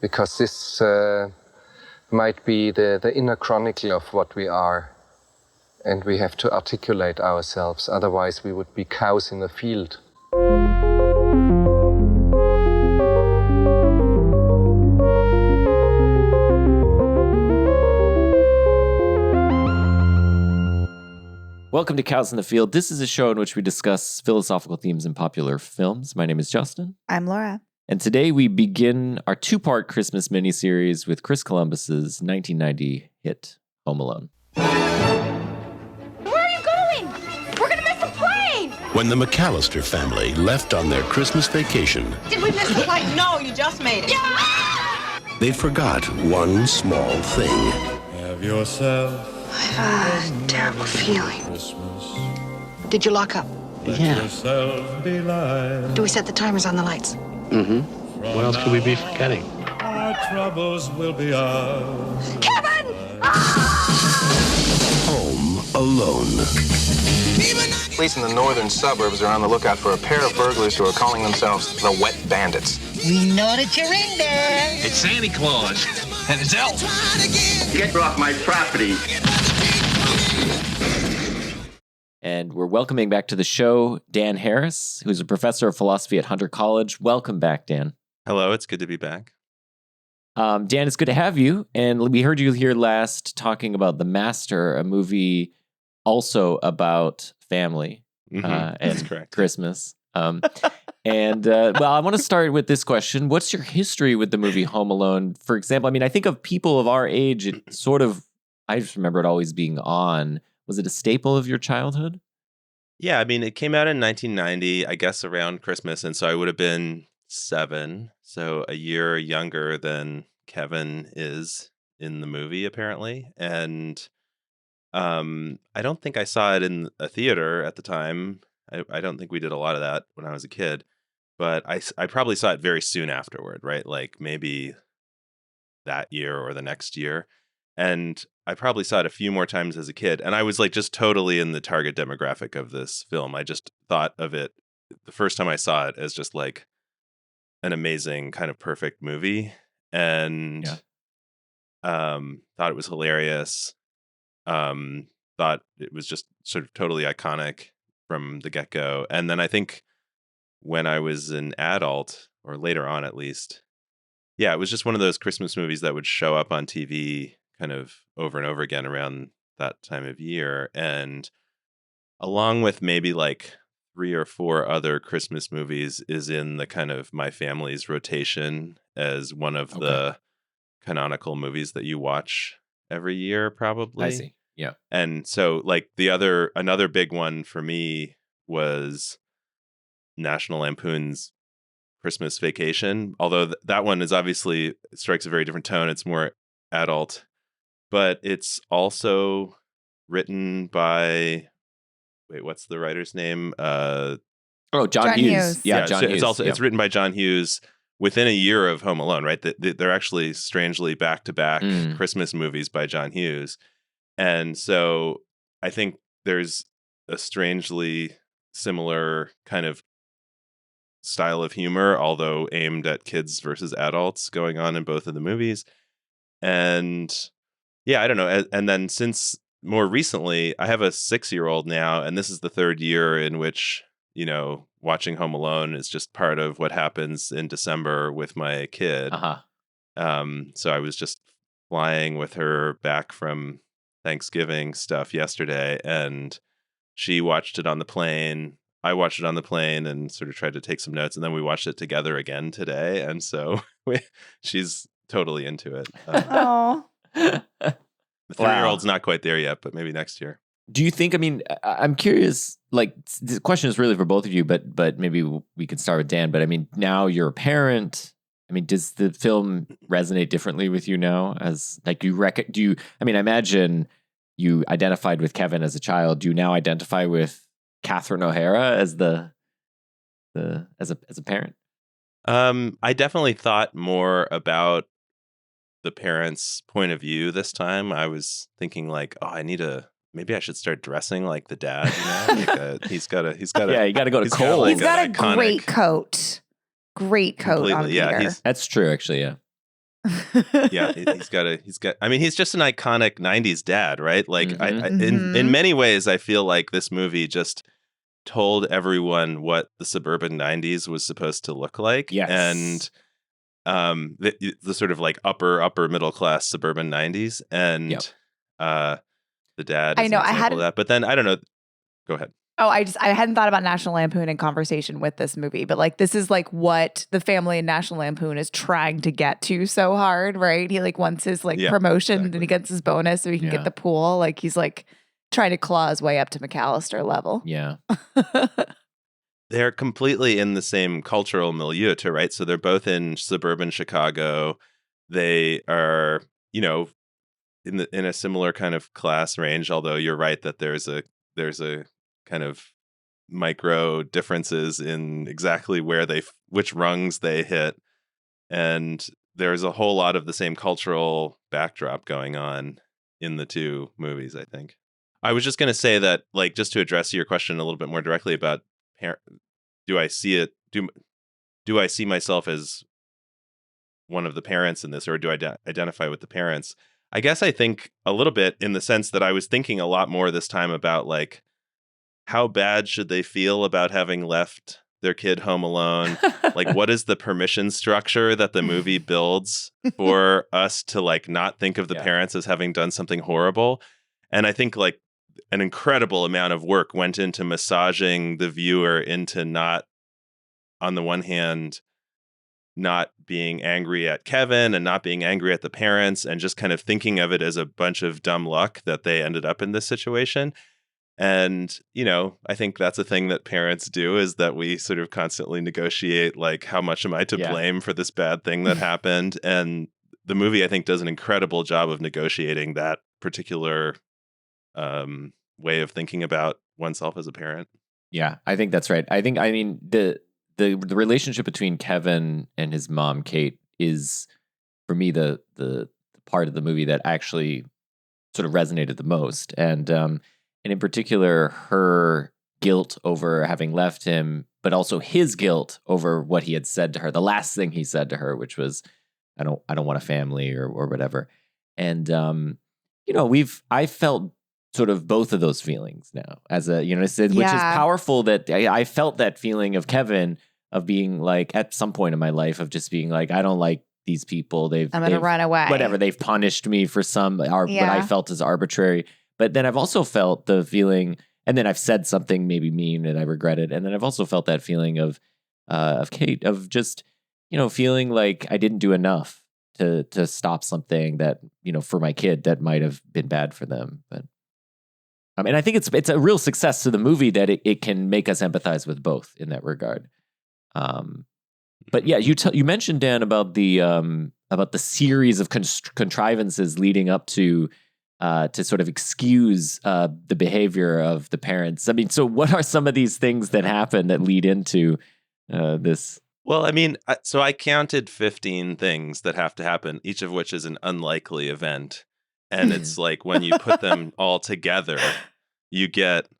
because this might be the inner chronicle of what we are, and we have to articulate ourselves, otherwise we would be cows in a field. Welcome to Cows in the Field. This is a show in which we discuss philosophical themes in popular films. My name is Justin. I'm Laura. And today we begin our two-part Christmas miniseries with Chris Columbus's 1990 hit, Home Alone. Where are you going? We're going to miss the plane! When the McAllister family left on their Christmas vacation, Did we miss the plane? No, you just made it. Yeah! they forgot one small thing. Have yourself A terrible feeling. Christmas. Did you lock up? Let yourself be light. Do we set the timers on the lights? What else could we be forgetting? Our troubles will be ours. Kevin! Home Alone. Police in the northern suburbs are on the lookout for a pair of burglars who are calling themselves the Wet Bandits. We know that you're in there. It's Santa Claus and it's Elf. Get off my property. And we're welcoming back to the show Dan Harris, who's a professor of philosophy at Hunter College. Welcome back, Dan. Hello, it's good to be back. Dan, it's good to have you. And we heard you here last talking about The Master, a movie also about family and That's correct. Christmas. Well, I want to start with this question. What's your history with the movie Home Alone? For example, I mean, I think of people of our age, it sort of, I just remember it always being on. Was it a staple of your childhood? Yeah, I mean, it came out in 1990, I guess around Christmas, and so I would have been 7, so a year younger than Kevin is in the movie, apparently. And I don't think I saw it in a theater at the time. I don't think we did a lot of that when I was a kid, but I probably saw it very soon afterward, right? Like maybe that year or the next year. And I probably saw it a few more times as a kid. And I was like just totally in the target demographic of this film. I just thought of it the first time I saw it as just like an amazing kind of perfect movie. And thought it was hilarious. Thought it was just sort of totally iconic from the get-go. And then I think when I was an adult, or later on at least, yeah, it was just one of those Christmas movies that would show up on TV kind of over and over again around that time of year. And along with maybe like 3 or 4 other Christmas movies is in the kind of my family's rotation as one of the canonical movies that you watch every year, probably. I see. Yeah. And so like another big one for me was National Lampoon's Christmas Vacation. Although that one is obviously strikes a very different tone. It's more adult, but it's also written by, what's the writer's name? John Hughes. Yeah, John Hughes. It's written by John Hughes within a year of Home Alone, right? They're actually strangely back-to-back Christmas movies by John Hughes. And so I think there's a strangely similar kind of style of humor, although aimed at kids versus adults, going on in both of the movies. And yeah, I don't know. And then since more recently, I have a 6-year-old now, and this is the 3rd year in which, you know, watching Home Alone is just part of what happens in December with my kid. So I was just flying with her back from Thanksgiving stuff yesterday, and she watched it on the plane. I watched it on the plane and sort of tried to take some notes, and then we watched it together again today. And so she's totally into it. Oh. The 3-year-old's not quite there yet, but maybe next year. Do you think, I mean, I'm curious, like, the question is really for both of you, but maybe we could start with Dan. But I mean, now you're a parent. I mean, does the film resonate differently with you now? As like, I imagine you identified with Kevin as a child. Do you now identify with Catherine O'Hara as as a parent? I definitely thought more about the parents' point of view this time. I was thinking like, maybe I should start dressing like the dad. You know? He's got a yeah, you got to go to Kohl's. He's got a great coat. Great coat on Peter. That's true, actually. Yeah. Yeah, I mean, he's just an iconic 90s dad, right? Like in many ways, I feel like this movie just told everyone what the suburban 90s was supposed to look like. Yes. And the sort of like upper middle class suburban 90s. And the dad is an example of that. But then I don't know. Go ahead. Oh, I hadn't thought about National Lampoon in conversation with this movie, but like this is like what the family in National Lampoon is trying to get to so hard, right? He like wants his like promotion and he gets his bonus so he can get the pool. Like he's like trying to claw his way up to McAllister level. Yeah. They're completely in the same cultural milieu too, right? So they're both in suburban Chicago. They are, you know, in a similar kind of class range, although you're right that there's a kind of micro differences in exactly which rungs they hit. And there's a whole lot of the same cultural backdrop going on in the two movies, I think. I was just going to say that, like, just to address your question a little bit more directly about do I see myself as one of the parents in this, or do I identify with the parents? I guess I think a little bit, in the sense that I was thinking a lot more this time about, like, how bad should they feel about having left their kid home alone? Like, what is the permission structure that the movie builds for us to, like, not think of the parents as having done something horrible? And I think, like, an incredible amount of work went into massaging the viewer into not, on the one hand, not being angry at Kevin and not being angry at the parents, and just kind of thinking of it as a bunch of dumb luck that they ended up in this situation. And, you know, I think that's a thing that parents do, is that we sort of constantly negotiate, like, how much am I to blame for this bad thing that happened? And the movie, I think, does an incredible job of negotiating that particular way of thinking about oneself as a parent. Yeah, I think that's right. I mean, the relationship between Kevin and his mom, Kate, is, for me, the part of the movie that actually sort of resonated the most. And in particular, her guilt over having left him, but also his guilt over what he had said to her, the last thing he said to her, which was, I don't want a family, or whatever. And, you know, I felt sort of both of those feelings now, as a, you know, which is powerful, that I felt that feeling of Kevin, of being like, at some point in my life, of just being like, I don't like these people. I'm going to run away. Whatever. They've punished me for what I felt is arbitrary. But then I've also felt the feeling, and then I've said something maybe mean and I regret it. And then I've also felt that feeling of Kate, of just, you know, feeling like I didn't do enough to stop something that, you know, for my kid, that might have been bad for them. But I mean, I think it's a real success to the movie that it can make us empathize with both in that regard. But yeah, you mentioned, Dan, about the series of contrivances leading up to sort of excuse the behavior of the parents. I mean, so what are some of these things that happen that lead into this? Well, I mean, so I counted 15 things that have to happen, each of which is an unlikely event. And it's like, when you put them all together, you get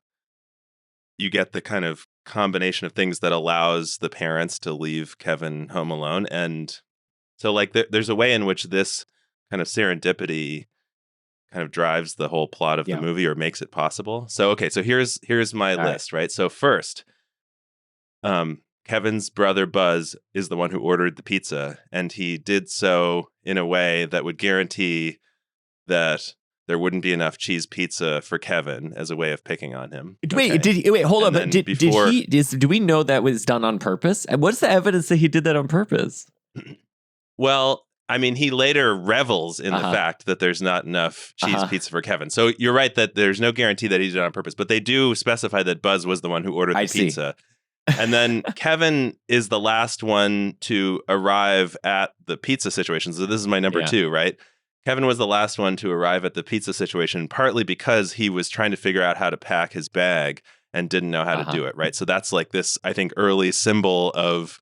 the kind of combination of things that allows the parents to leave Kevin home alone. And so, like, there's a way in which this kind of serendipity kind of drives the whole plot of the movie, or makes it possible. So, okay, so here's my list, right? So first, Kevin's brother Buzz is the one who ordered the pizza, and he did so in a way that would guarantee that there wouldn't be enough cheese pizza for Kevin, as a way of picking on him. Wait, hold on. But do we know that was done on purpose? And what's the evidence that he did that on purpose? Well, I mean, he later revels in the fact that there's not enough cheese pizza for Kevin. So you're right that there's no guarantee that he did it on purpose, but they do specify that Buzz was the one who ordered the pizza. And then Kevin is the last one to arrive at the pizza situation. So this is my number 2, right? Kevin was the last one to arrive at the pizza situation, partly because he was trying to figure out how to pack his bag and didn't know how to do it, right? So that's like this, I think, early symbol of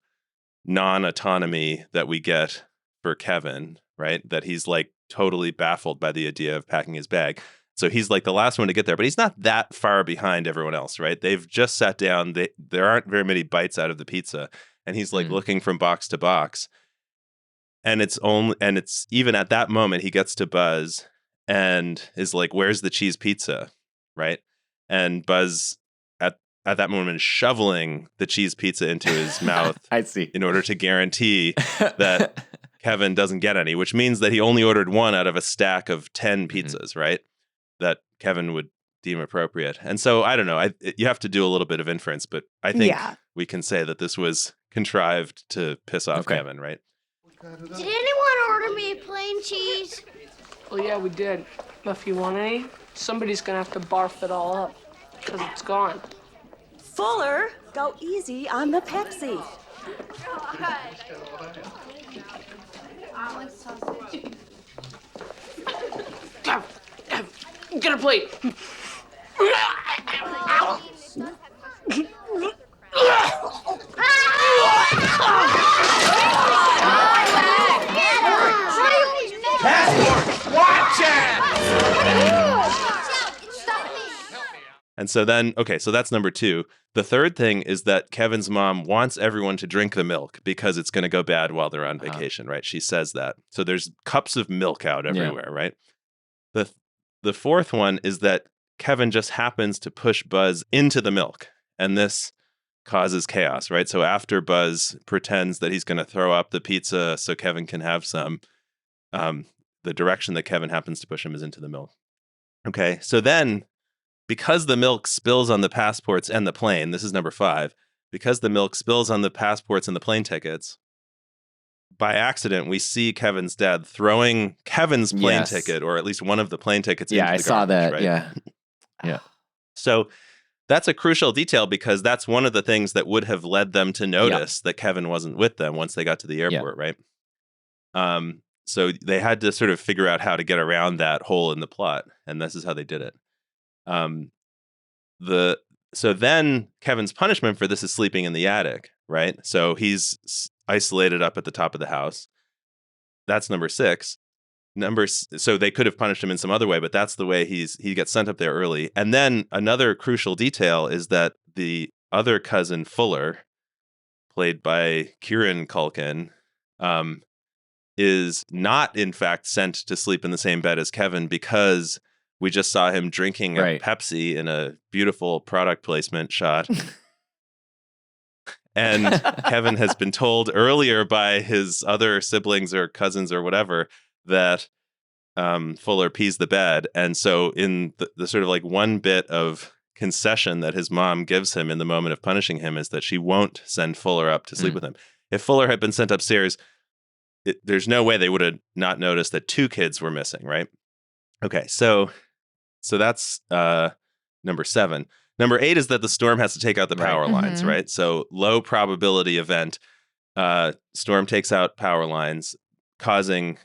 non-autonomy that we get for Kevin, right? That he's like totally baffled by the idea of packing his bag. So he's like the last one to get there, but he's not that far behind everyone else, right? They've just sat down. There aren't very many bites out of the pizza, and he's like looking from box to box. And it's even at that moment he gets to Buzz and is like, "Where's the cheese pizza?" Right? And Buzz at that moment is shoveling the cheese pizza into his mouth. I see. In order to guarantee that Kevin doesn't get any, which means that he only ordered one out of a stack of 10 pizzas, right? That Kevin would deem appropriate. And so I don't know. You have to do a little bit of inference, but I think we can say that this was contrived to piss off Kevin, right? Did anyone order me a plain cheese? Well, yeah, we did. If you want any, somebody's gonna have to barf it all up because it's gone. Fuller, go easy on the Pepsi. Get a plate. Watch it! And so then, so that's number 2. The third thing is that Kevin's mom wants everyone to drink the milk because it's going to go bad while they're on vacation, right? She says that. So there's cups of milk out everywhere, right? The fourth one is that Kevin just happens to push Buzz into the milk, and this causes chaos, right? So after Buzz pretends that he's going to throw up the pizza so Kevin can have some, the direction that Kevin happens to push him is into the milk. Okay, so then because the milk spills on the passports and the plane, this is number 5, because the milk spills on the passports and the plane tickets, by accident, we see Kevin's dad throwing Kevin's plane ticket, or at least one of the plane tickets into the garbage. Yeah, I saw that, right? Yeah. So that's a crucial detail because that's one of the things that would have led them to notice that Kevin wasn't with them once they got to the airport, right? So they had to sort of figure out how to get around that hole in the plot, and this is how they did it. So then Kevin's punishment for this is sleeping in the attic, right? So he's isolated up at the top of the house. That's number 6. So they could have punished him in some other way, but that's the way he gets sent up there early. And then another crucial detail is that the other cousin Fuller, played by Kieran Culkin, is not in fact sent to sleep in the same bed as Kevin because we just saw him drinking a Pepsi in a beautiful product placement shot. And Kevin has been told earlier by his other siblings or cousins or whatever that Fuller pees the bed. And so in the sort of like one bit of concession that his mom gives him in the moment of punishing him is that she won't send Fuller up to sleep with him. If Fuller had been sent upstairs, there's no way they would have not noticed that 2 kids were missing, right? Okay, so that's number 7. Number 8 is that the storm has to take out the power lines, right? So low probability event, storm takes out power lines, causing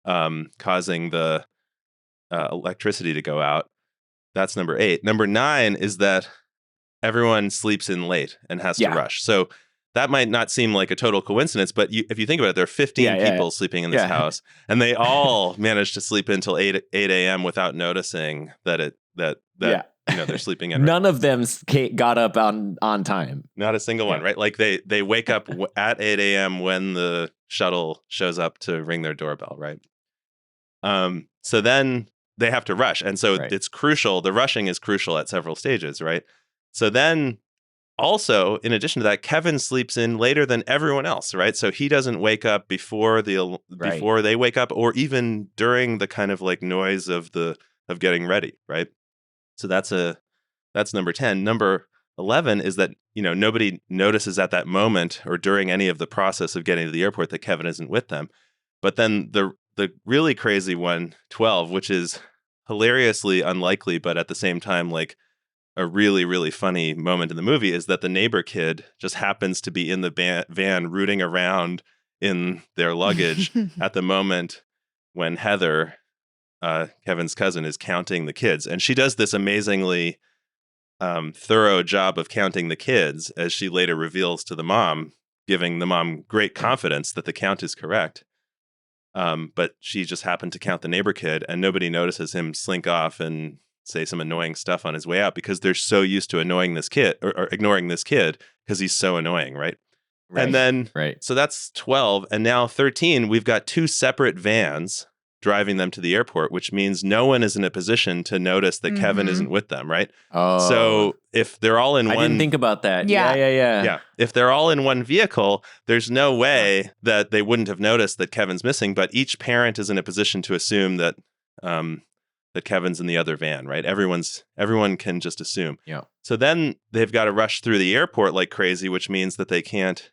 the electricity to go out. That's number 8. Number 9 is that everyone sleeps in late and has to rush. So that might not seem like a total coincidence, but if you think about it, there are 15 people sleeping in this house, and they all managed to sleep until 8 a.m. without noticing that they're sleeping in. None of them got up on time. Not a single one, right? Like they wake up at 8 a.m. when the shuttle shows up to ring their doorbell, right? So then they have to rush, and so it's crucial. The rushing is crucial at several stages, right? So then. Also, in addition to that, Kevin sleeps in later than everyone else, right? So he doesn't wake up before they wake up, or even during the kind of like noise of getting ready, right? So that's number 10. Number 11 is that nobody notices at that moment or during any of the process of getting to the airport that Kevin isn't with them. But then the really crazy one, 12, which is hilariously unlikely, but at the same time like a really, really funny moment in the movie, is that the neighbor kid just happens to be in the van rooting around in their luggage at the moment when Heather, Kevin's cousin, is counting the kids. And she does this amazingly thorough job of counting the kids, as she later reveals to the mom, giving the mom great confidence that the count is correct. But she just happened to count the neighbor kid, and nobody notices him slink off and say some annoying stuff on his way out because they're so used to annoying this kid or ignoring this kid because he's so annoying, right? Right. And then, right. So that's 12. And now 13, we've got 2 separate vans driving them to the airport, which means no one is in a position to notice that Kevin isn't with them, right? Oh. So if they're all in I one... didn't think about that. Yeah. Yeah. If they're all in one vehicle, there's no way that they wouldn't have noticed that Kevin's missing, but each parent is in a position to assume that that Kevin's in the other van, right? Everyone can just assume. Yeah. So then they've got to rush through the airport like crazy, which means that they can't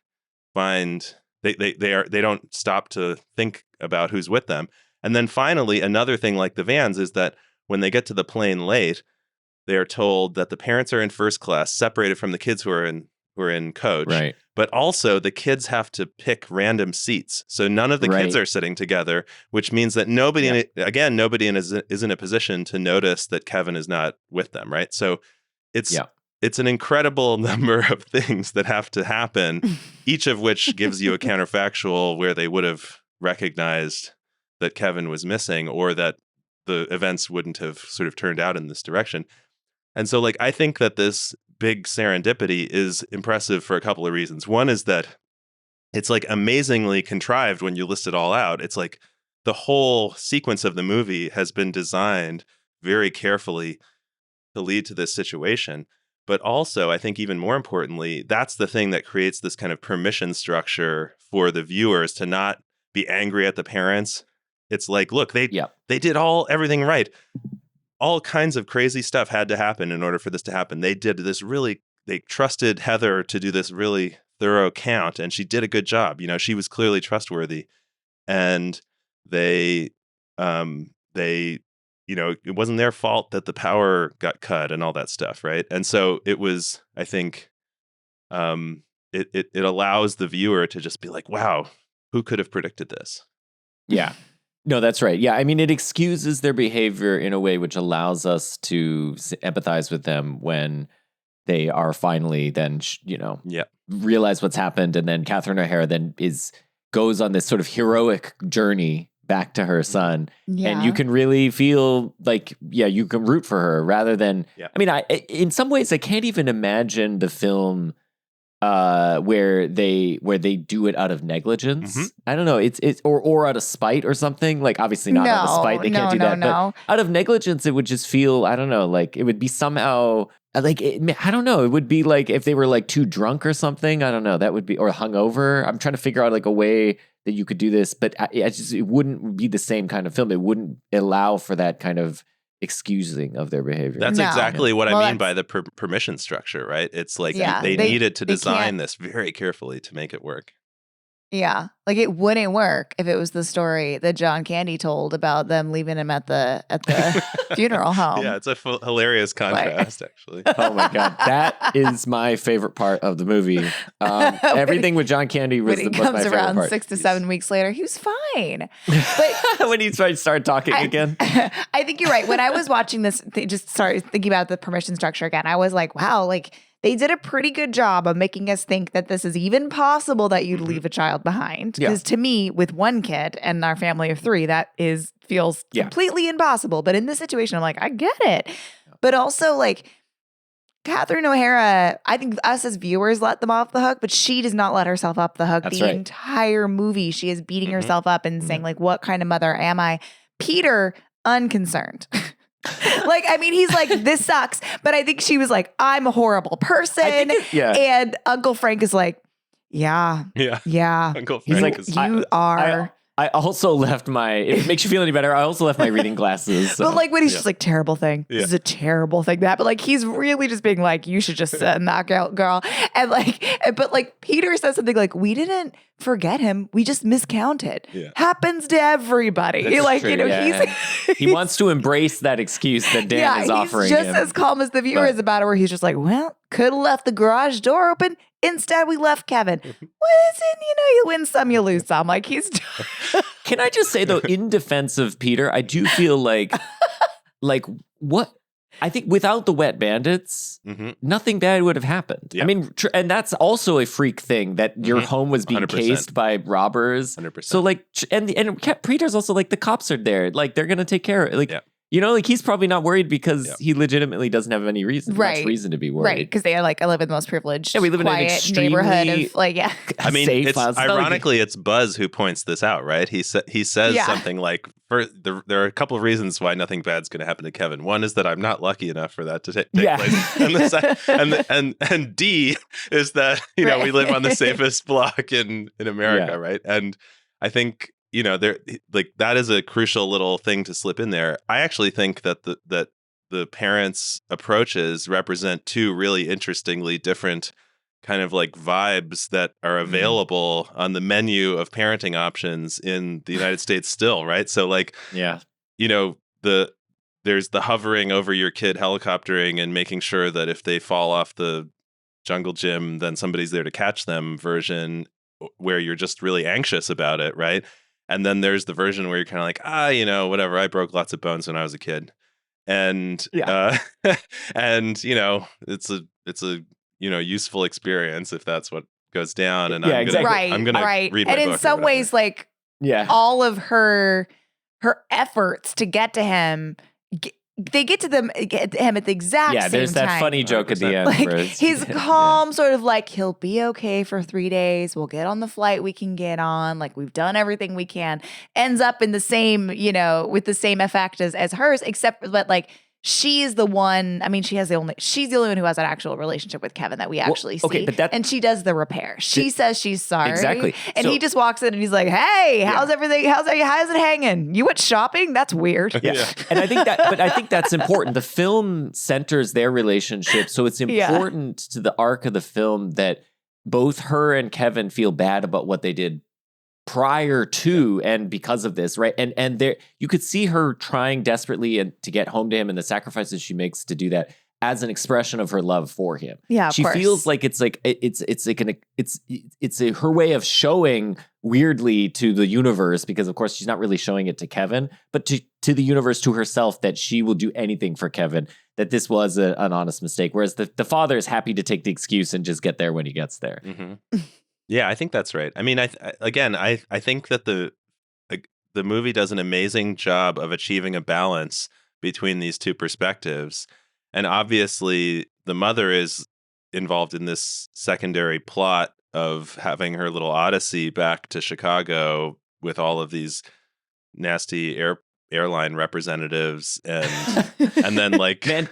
find they don't stop to think about who's with them. And then finally, another thing like the vans is that when they get to the plane late, they are told that the parents are in first class, separated from the kids who are in coach. Right. But also the kids have to pick random seats. So none of the kids are sitting together, which means that nobody is in a position to notice that Kevin is not with them, right? So it's an incredible number of things that have to happen, each of which gives you a counterfactual where they would have recognized that Kevin was missing or that the events wouldn't have sort of turned out in this direction. And so, like, I think that this big serendipity is impressive for a couple of reasons. One is that it's like amazingly contrived when you list it all out. It's like the whole sequence of the movie has been designed very carefully to lead to this situation. But also, I think even more importantly, that's the thing that creates this kind of permission structure for the viewers to not be angry at the parents. It's like, look, they did everything right. All kinds of crazy stuff had to happen in order for this to happen. They trusted Heather to do this really thorough count, and she did a good job. You know, she was clearly trustworthy. And they it wasn't their fault that the power got cut and all that stuff, right? And so it was, I think, it allows the viewer to just be like, wow, who could have predicted this? Yeah. No, that's right. Yeah, I mean, it excuses their behavior in a way which allows us to empathize with them when they are finally then, realize what's happened. And then Catherine O'Hara then goes on this sort of heroic journey back to her son. Yeah. And you can really feel like, you can root for her rather than, I mean, in some ways, I can't even imagine the film where they do it out of negligence. Mm-hmm. I don't know. It's or out of spite or something. Like obviously not out of spite. They can't do that. But out of negligence, it would just feel, I don't know, like it would be somehow like I don't know. It would be like if they were like too drunk or something. I don't know. That would be or hungover. I'm trying to figure out like a way that you could do this, but it wouldn't be the same kind of film. It wouldn't allow for that kind of excusing of their behavior. That's exactly what I mean by the permission structure, right? It's like they needed to design this very carefully to make it work. Yeah, like it wouldn't work if it was the story that John Candy told about them leaving him at the funeral home. Yeah, it's a hilarious contrast, actually. Oh my God, that is my favorite part of the movie. Everything with John Candy was my favorite part. When he comes around 6 to 7 weeks later, he was fine. But when he started talking again, I think you're right. When I was watching this, just started thinking about the permission structure again. I was like, wow, like. They did a pretty good job of making us think that this is even possible that you'd leave a child behind. Because to me, with one kid and our family of 3, that feels completely impossible. But in this situation, I'm like, I get it. But also, like, Catherine O'Hara, I think us as viewers let them off the hook, but she does not let herself off the hook. That's the entire movie, she is beating herself up and saying, like, what kind of mother am I? Peter, unconcerned. Like, I mean, he's like, this sucks. But I think she was like, I'm a horrible person. And Uncle Frank is like, yeah. Uncle Frank he's like, you are. I also left if it makes you feel any better, I also left my reading glasses. So. But like when he's just like, terrible thing. This is a terrible thing. But like, he's really just being like, you should just knock out, girl. And like, but like Peter says something like, we didn't forget him. We just miscounted. Yeah. Happens to everybody. That's like, true, he wants to embrace that excuse that Dan is offering him. He's just as calm as the viewer is about it, where he's just like, well, could have left the garage door open. Instead, we left Kevin. What is it? You win some, you lose some. Like he's. Can I just say though, in defense of Peter, I do feel like what I think without the wet bandits, nothing bad would have happened. Yep. I mean, and that's also a freak thing that your home was being 100%. Cased by robbers. 100%. So like, and Peter's also like the cops are there, like they're gonna take care of it. Like You know, like he's probably not worried because he legitimately doesn't have any reason, much reason to be worried. Right, because they like I live in the most privileged, we live in an quiet extremely neighborhood of I mean, it's ironically it's Buzz who points this out, right? He says something like, there are a couple of reasons why nothing bad's going to happen to Kevin. One is that I'm not lucky enough for that to take place, and D is that we live on the safest block in America, right? And I think there that is a crucial little thing to slip in there. I actually think that the parents' approaches represent two really interestingly different kind of like vibes that are available on the menu of parenting options in the United States still, right? So like, there's the hovering over your kid, helicoptering and making sure that if they fall off the jungle gym, then somebody's there to catch them version where you're just really anxious about it, right? And then there's the version where you're kind of like, whatever, I broke lots of bones when I was a kid. And, and, it's a useful experience if that's what goes down. And I'm going to read my book. And in some ways, like, all of her efforts to get to him, they get to him at the exact same time. There's that funny joke at the end. Like, where he's calm, sort of like, he'll be okay for 3 days. We'll get on the flight we can get on. Like, we've done everything we can. Ends up in the same, with the same effect as hers, except that, like, she's the one, I mean, she's the only one who has an actual relationship with Kevin that we actually see. And she does the repair. She says she's sorry. Exactly. And he just walks in and he's like, hey, how's everything? How's it hanging? You went shopping? That's weird. Yeah. And I think that's important. The film centers their relationship. So it's important to the arc of the film that both her and Kevin feel bad about what they did prior to and because of this, right? And there you could see her trying desperately to get home to him and the sacrifices she makes to do that as an expression of her love for him. Yeah, she feels like it's her way of showing weirdly to the universe, because of course she's not really showing it to Kevin, but to the universe, to herself, that she will do anything for Kevin, that this was an honest mistake. Whereas the father is happy to take the excuse and just get there when he gets there. Mm-hmm. Yeah, I think that's right. I mean, I think that the movie does an amazing job of achieving a balance between these two perspectives. And obviously, the mother is involved in this secondary plot of having her little odyssey back to Chicago with all of these nasty airline representatives and then like and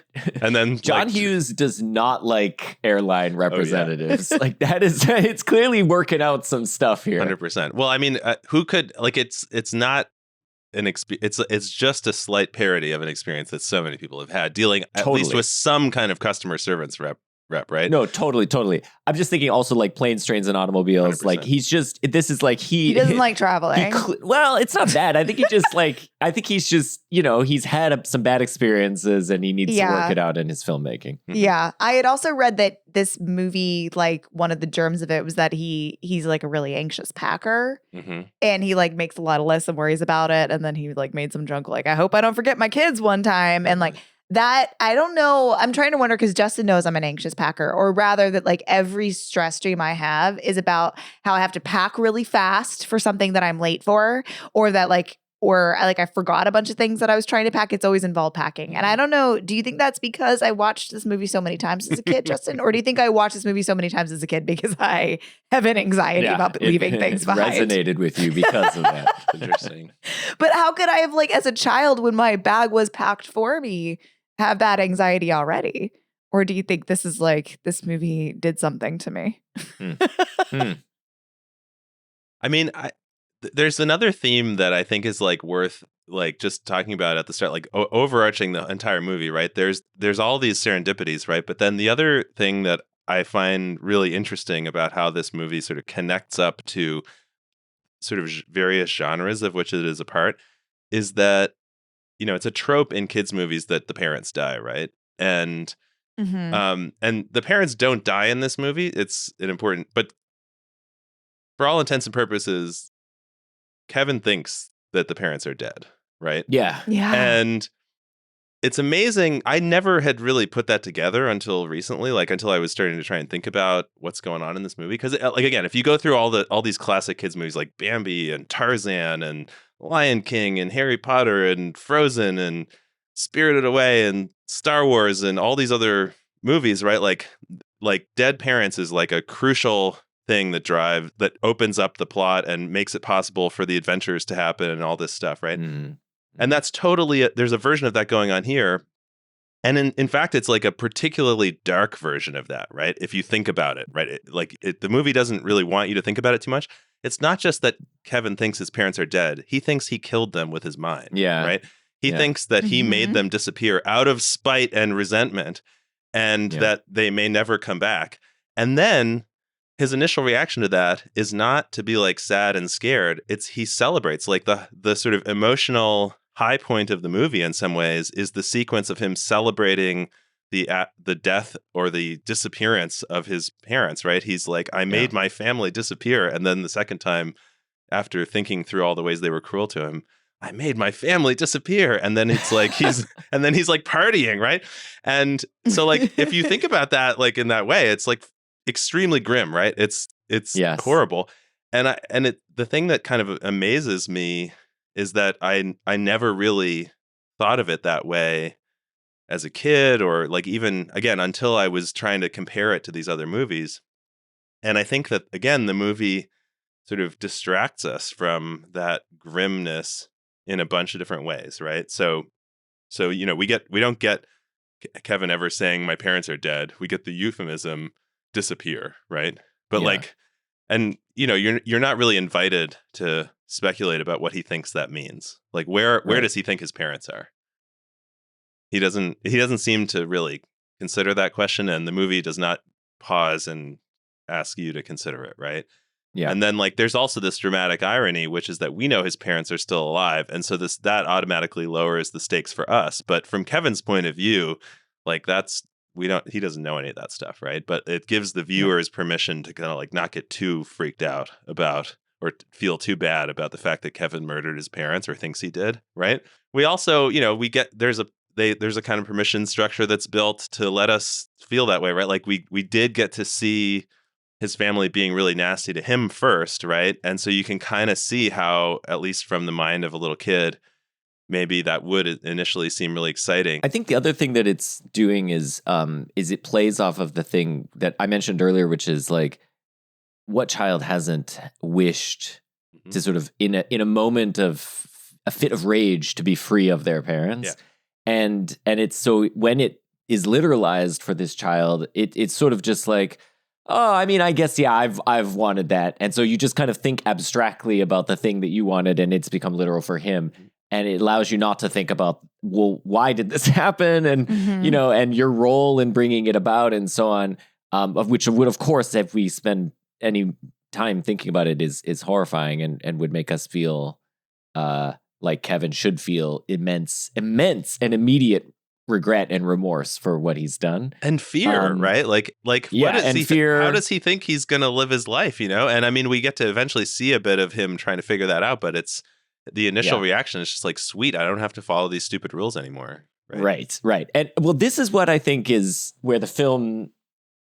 then John Hughes does not like airline representatives. Like that is it's clearly working out some stuff here. 100%. Well, I mean, who could like it's not an it's just a slight parody of an experience that so many people have had dealing at least with some kind of customer service rep, right? No, totally. I'm just thinking also like planes, trains, and automobiles. 100%. Like he's just, this is like he doesn't like traveling. Well, it's not bad. I think he just like, he's had some bad experiences and he needs to work it out in his filmmaking. Yeah. I had also read that this movie, like one of the germs of it was that he's like a really anxious packer, and he like makes a lot of lists and worries about it. And then he like made some joke like, I hope I don't forget my kids one time. And like, that, I don't know. I'm trying to wonder because Justin knows I'm an anxious packer, or rather that like every stress dream I have is about how I have to pack really fast for something that I'm late for, or that like, or I forgot a bunch of things that I was trying to pack. It's always involved packing. And I don't know, do you think that's because I watched this movie so many times as a kid, Justin? Or do you think I watched this movie so many times as a kid because I have an anxiety about leaving things behind? Resonated with you because of that. Interesting. But how could I have like as a child when my bag was packed for me have that anxiety already? Or do you think this is like, this movie did something to me? I mean, there's another theme that I think is like worth like just talking about at the start, like overarching the entire movie, right? There's all these serendipities, right? But then the other thing that I find really interesting about how this movie sort of connects up to sort of various genres of which it is a part is that, it's a trope in kids' movies that the parents die, right? And and the parents don't die in this movie. It's an important, but for all intents and purposes, Kevin thinks that the parents are dead, right? Yeah. And it's amazing. I never had really put that together until recently, like until I was starting to try and think about what's going on in this movie. Because, like, again, if you go through all these classic kids movies like Bambi and Tarzan and Lion King and Harry Potter and Frozen and Spirited Away and Star Wars and all these other movies, right? Like dead parents is like a crucial thing that opens up the plot and makes it possible for the adventures to happen and all this stuff, right? And that's totally there's a version of that going on here. And in fact, it's like a particularly dark version of that, right? If you think about it, right? The movie doesn't really want you to think about it too much. It's not just that Kevin thinks his parents are dead. He thinks he killed them with his mind, right? He thinks that he made them disappear out of spite and resentment and that they may never come back. And then his initial reaction to that is not to be like sad and scared. He celebrates, like the sort of emotional high point of the movie in some ways is the sequence of him celebrating the death or the disappearance of his parents, right? He's like, I made my family disappear. And then the second time, after thinking through all the ways they were cruel to him, I made my family disappear. And then it's like he's like partying, right? And so like if you think about that like in that way, it's like extremely grim, right? It's horrible. And the thing that kind of amazes me is that I never really thought of it that way as a kid, or like even again until I was trying to compare it to these other movies. And I think that again the movie sort of distracts us from that grimness in a bunch of different ways, right? So you know, we don't get Kevin ever saying my parents are dead. We get the euphemism disappear, right? But like, and you know, you're not really invited to speculate about what he thinks that means. Like where does he think his parents are? He doesn't seem to really consider that question, and the movie does not pause and ask you to consider it, right? Yeah. And then like there's also this dramatic irony, which is that we know his parents are still alive, and so that automatically lowers the stakes for us. But from Kevin's point of view, like he doesn't know any of that stuff, right? But it gives the viewers permission to kind of like not get too freaked out about or feel too bad about the fact that Kevin murdered his parents or thinks he did, right? We also, you know, there's a kind of permission structure that's built to let us feel that way, right? Like we did get to see his family being really nasty to him first, right? And so you can kind of see how, at least from the mind of a little kid, maybe that would initially seem really exciting. I think the other thing that it's doing is it plays off of the thing that I mentioned earlier, which is like, what child hasn't wished to sort of in a moment of a fit of rage to be free of their parents? Yeah. And it's so when it is literalized for this child, it's sort of just like, oh, I mean, I guess, yeah, I've wanted that. And so you just kind of think abstractly about the thing that you wanted, and it's become literal for him. And it allows you not to think about, well, why did this happen? And, you know, and your role in bringing it about and so on, of which would, of course, if we spend any time thinking about it, is horrifying and would make us feel like Kevin should feel immense and immediate regret and remorse for what he's done, and fear, right? Like yeah, what does fear. How does he think he's going to live his life? You know, and I mean, we get to eventually see a bit of him trying to figure that out, but it's the initial reaction is just like, sweet, I don't have to follow these stupid rules anymore. Right. And well, this is what I think is where the film,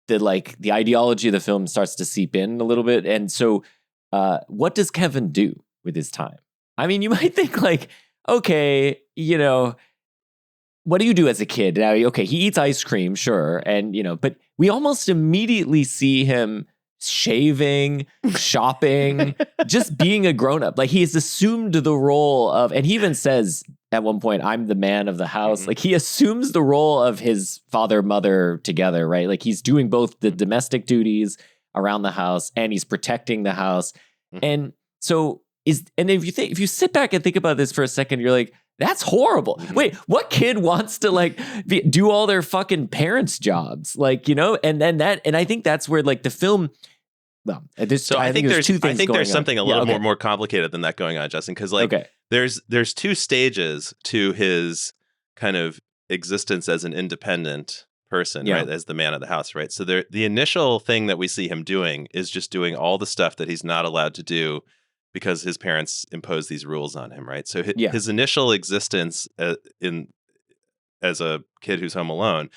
the ideology of the film starts to seep in a little bit. And so, what does Kevin do with his time? I mean, you might think like, okay, you know, what do you do as a kid? Now, okay, he eats ice cream, sure. And, you know, but we almost immediately see him shaving, shopping, just being a grown-up. Like he has assumed the role of, and he even says at one point, I'm the man of the house. Like he assumes the role of his father, mother together, right? Like he's doing both the domestic duties around the house and he's protecting the house. And so if you sit back and think about this for a second, you're like, that's horrible. Wait, what kid wants to do all their fucking parents' jobs? Like, you know, and I think that's where like the film. Well, I think there's two things. I think there's something a little more complicated than that going on, Justin. Because there's two stages to his kind of existence as an independent person, right? As the man of the house, right? So the initial thing that we see him doing is just doing all the stuff that he's not allowed to do because his parents impose these rules on him, right? So his initial existence as a kid who's home alone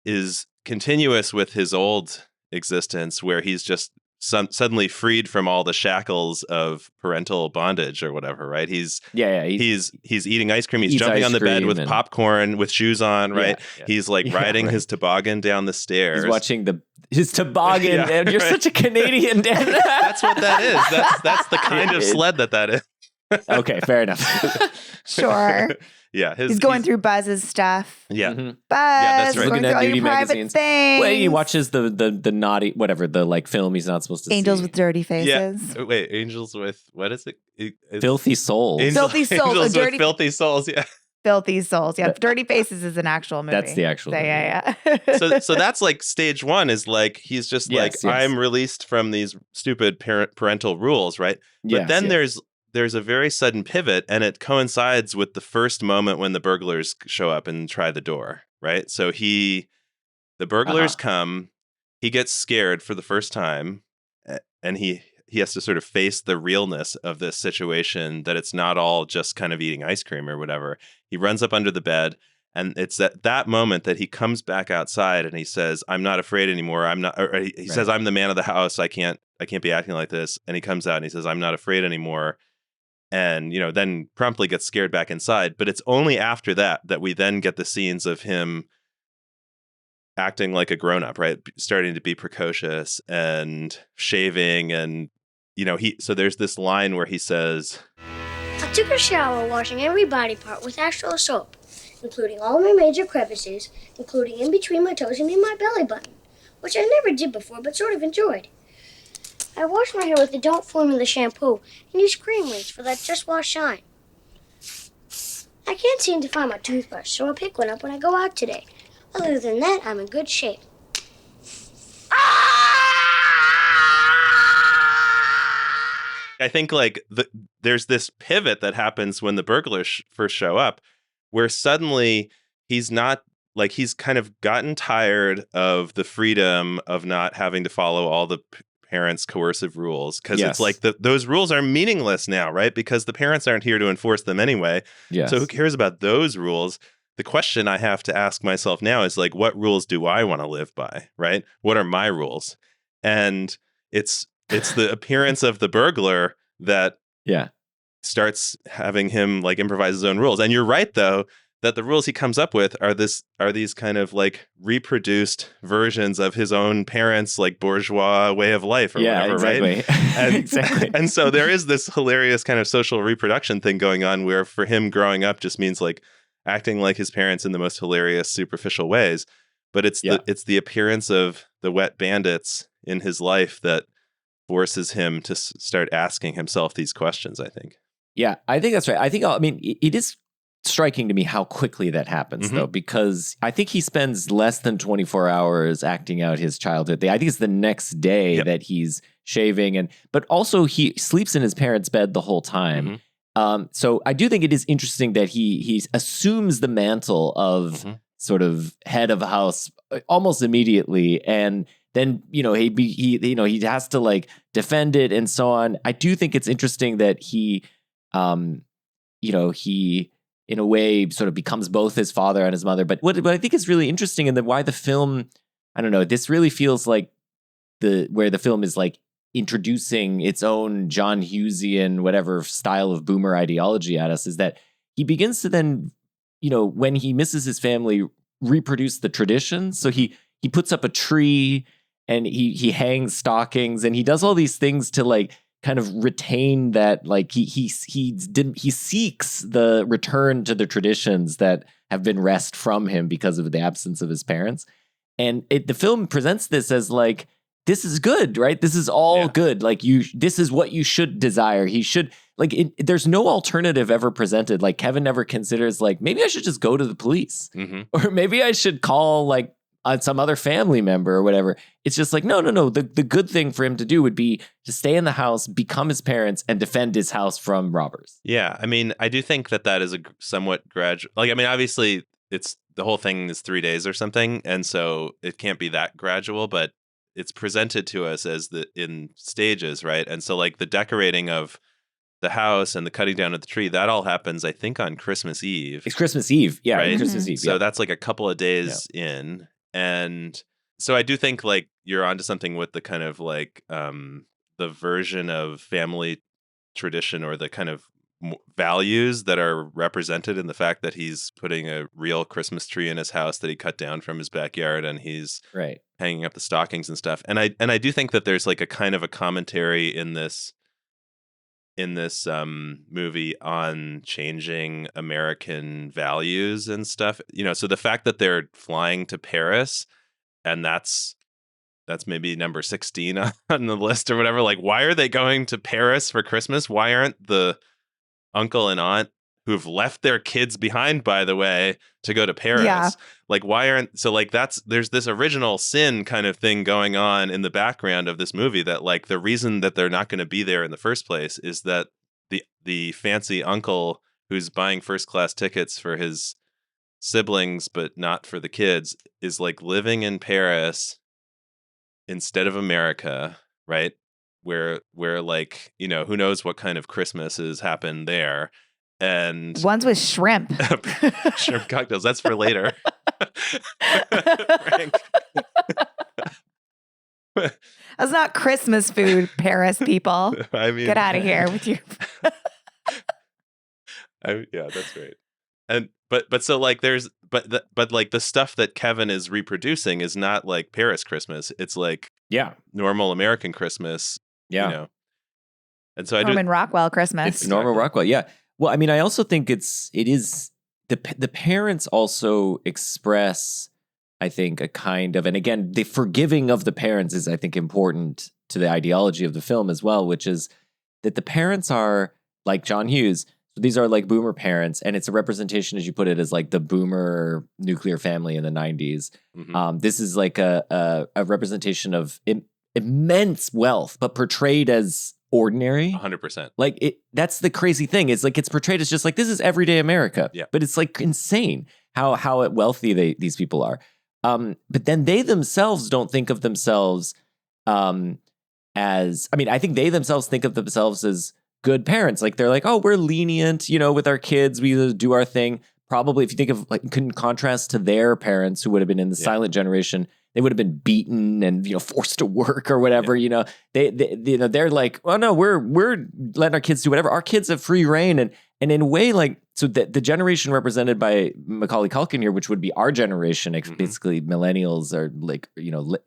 is continuous with his old existence, where he's just suddenly freed from all the shackles of parental bondage or whatever, right? He's eating ice cream. He's jumping on the bed with popcorn, with shoes on, right? He's like riding his toboggan down the stairs. He's watching his toboggan. And you're such a Canadian, Dan. That's what that is. That's the kind of sled that is. Okay, fair enough. Sure. Yeah, he's going through Buzz's stuff. Yeah, Buzz, that's right. going through all your private things. Well, he watches the naughty whatever the like film he's not supposed to Angels see. with dirty faces. Yeah. Wait, angels with what is it? Filthy souls. Filthy souls. Angels with filthy souls. Yeah. Filthy souls. Yeah, Dirty Faces is an actual movie. That's the actual movie. Yeah. So that's like stage one is like he's just I'm released from these stupid parental rules, right? But then there's a very sudden pivot, and it coincides with the first moment when the burglars show up and try the door, right? So the burglars come, he gets scared for the first time, and he has to sort of face the realness of this situation, that it's not all just kind of eating ice cream or whatever. He runs up under the bed, and it's at that moment that he comes back outside and he says, "I'm not afraid anymore. He says, I'm the man of the house. I can't be acting like this." And he comes out and he says, "I'm not afraid anymore." And, then promptly gets scared back inside. But it's only after that we then get the scenes of him acting like a grown-up, right? Starting to be precocious and shaving. And, so there's this line where he says, "I took a shower washing every body part with actual soap, including all my major crevices, including in between my toes and in my belly button, which I never did before but sort of enjoyed. I washed my hair with the Don't Formula shampoo and used cream rinse for that Just Wash shine. I can't seem to find my toothbrush, so I'll pick one up when I go out today. Other than that, I'm in good shape." I think like there's this pivot that happens when the burglars first show up, where suddenly he's not like, he's kind of gotten tired of the freedom of not having to follow all the parents' coercive rules, because it's like those rules are meaningless now, right? Because the parents aren't here to enforce them anyway. Yes. So who cares about those rules? The question I have to ask myself now is like, what rules do I want to live by, right? What are my rules? And it's the appearance of the burglar that starts having him like improvise his own rules. And you're right, though, that the rules he comes up with are these kind of like reproduced versions of his own parents' like bourgeois way of life or whatever, right? And, exactly. And so there is this hilarious kind of social reproduction thing going on, where for him growing up just means like acting like his parents in the most hilarious, superficial ways. But it's the appearance of the wet bandits in his life that forces him to start asking himself these questions, I think. Yeah, I think that's right. It is striking to me how quickly that happens, though, because I think he spends less than 24 hours acting out his childhood. I think it's the next day that he's shaving, but also he sleeps in his parents' bed the whole time. So I do think it is interesting that he assumes the mantle of sort of head of a house almost immediately, and then he has to like defend it and so on. I do think it's interesting that he in a way sort of becomes both his father and his mother. But what I think is really interesting, and why the film, I don't know, this really feels like where the film is like introducing its own John Hughesian whatever style of boomer ideology at us, is that he begins to then, when he misses his family, reproduce the traditions. So he puts up a tree and he hangs stockings and he does all these things to like kind of retain that, like he seeks the return to the traditions that have been wrested from him because of the absence of his parents. And the film presents this as like, this is good, right? This is all good. Like this is what you should desire. He should there's no alternative ever presented. Like Kevin never considers like, maybe I should just go to the police or maybe I should call like some other family member or whatever. It's just like, no. The good thing for him to do would be to stay in the house, become his parents, and defend his house from robbers. Yeah. I mean, I do think that is a somewhat gradual, like, I mean, obviously it's the whole thing is 3 days or something. And so it can't be that gradual, but it's presented to us as in stages, right? And so like the decorating of the house and the cutting down of the tree, that all happens, I think, on Christmas Eve. It's Christmas Eve. Yeah. Right? Christmas Eve. So that's like a couple of days in. And so I do think like you're onto something with the kind of like the version of family tradition or the kind of values that are represented in the fact that he's putting a real Christmas tree in his house that he cut down from his backyard, and he's hanging up the stockings and stuff. And I do think that there's like a kind of a commentary in this movie on changing American values and stuff. You know, so the fact that they're flying to Paris, and that's maybe number 16 on the list or whatever. Like, why are they going to Paris for Christmas? Why aren't the uncle and aunt, who've left their kids behind, by the way, to go to Paris? Yeah. Like, why aren't, so like there's this original sin kind of thing going on in the background of this movie, that like the reason that they're not going to be there in the first place is that the fancy uncle who's buying first class tickets for his siblings but not for the kids is like living in Paris instead of America, right? Where like, you know, who knows what kind of Christmases happen there. And ones with shrimp. Shrimp cocktails. That's for later. Frank. That's not Christmas food, Paris people. I mean, get out of here with you. Yeah, that's great. And but so like there's but like the stuff that Kevin is reproducing is not like Paris Christmas. It's like normal American Christmas. Yeah. You know? And so Norman Rockwell Christmas. It's Norman Rockwell. Yeah. Well, I mean, I also think it is the parents also express, I think, a kind of, and again, the forgiving of the parents is, I think, important to the ideology of the film as well, which is that the parents are like John Hughes. So these are like boomer parents, and it's a representation, as you put it, as like the boomer nuclear family in the 90s. Mm-hmm. This is like a representation of immense wealth, but portrayed as ordinary. 100%. Like that's the crazy thing. It's like it's portrayed as just like, this is everyday America. Yeah. But it's like insane how wealthy these people are. But then they themselves don't think of themselves as, I mean, I think they themselves think of themselves as good parents. Like they're like, oh, we're lenient, you know, with our kids. We do our thing. Probably if you think of like in contrast to their parents who would have been in the silent generation, they would have been beaten and, you know, forced to work or whatever. You know, they you know, they're like, oh no, we're letting our kids do whatever. Our kids have free reign, and in a way, like, so the generation represented by Macaulay Culkin here, which would be our generation, basically millennials or like, you know,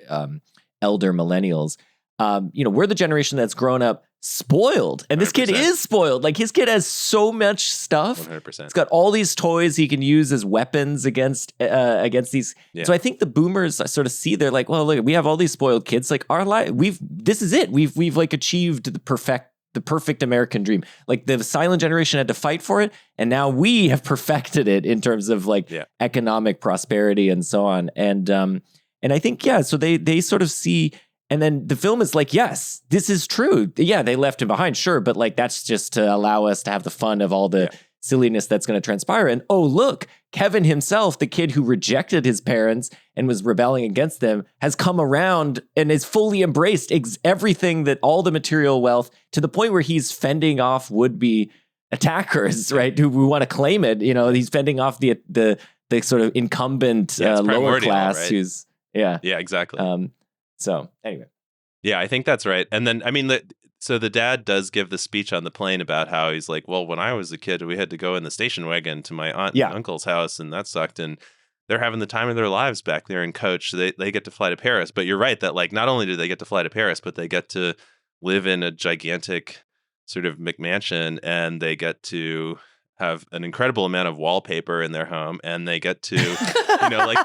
elder millennials. You know, we're the generation that's grown up spoiled, and this 100%. Kid is spoiled. Like his kid has so much stuff. 100%. It's got all these toys he can use as weapons against these. Yeah. So I think the boomers sort of see, they're like, well, look, we have all these spoiled kids. Like our life, this is it. We've like achieved the perfect American dream. Like the silent generation had to fight for it, and now we have perfected it in terms of like economic prosperity and so on. And I think so they sort of see. And then the film is like, yes, this is true. Yeah, they left him behind, sure. But like, that's just to allow us to have the fun of all the silliness that's going to transpire. And oh, look, Kevin himself, the kid who rejected his parents and was rebelling against them, has come around and is fully embraced everything, that all the material wealth, to the point where he's fending off would-be attackers, right? Who want to claim it. You know, he's fending off the sort of incumbent lower class, right? Who's yeah, exactly. So anyway. Yeah, I think that's right. And then, I mean, so the dad does give the speech on the plane about how he's like, well, when I was a kid, we had to go in the station wagon to my aunt and uncle's house, and that sucked. And they're having the time of their lives back there in coach. So they get to fly to Paris. But you're right that like, not only do they get to fly to Paris, but they get to live in a gigantic sort of McMansion, and they get to have an incredible amount of wallpaper in their home, and they get to, you know, like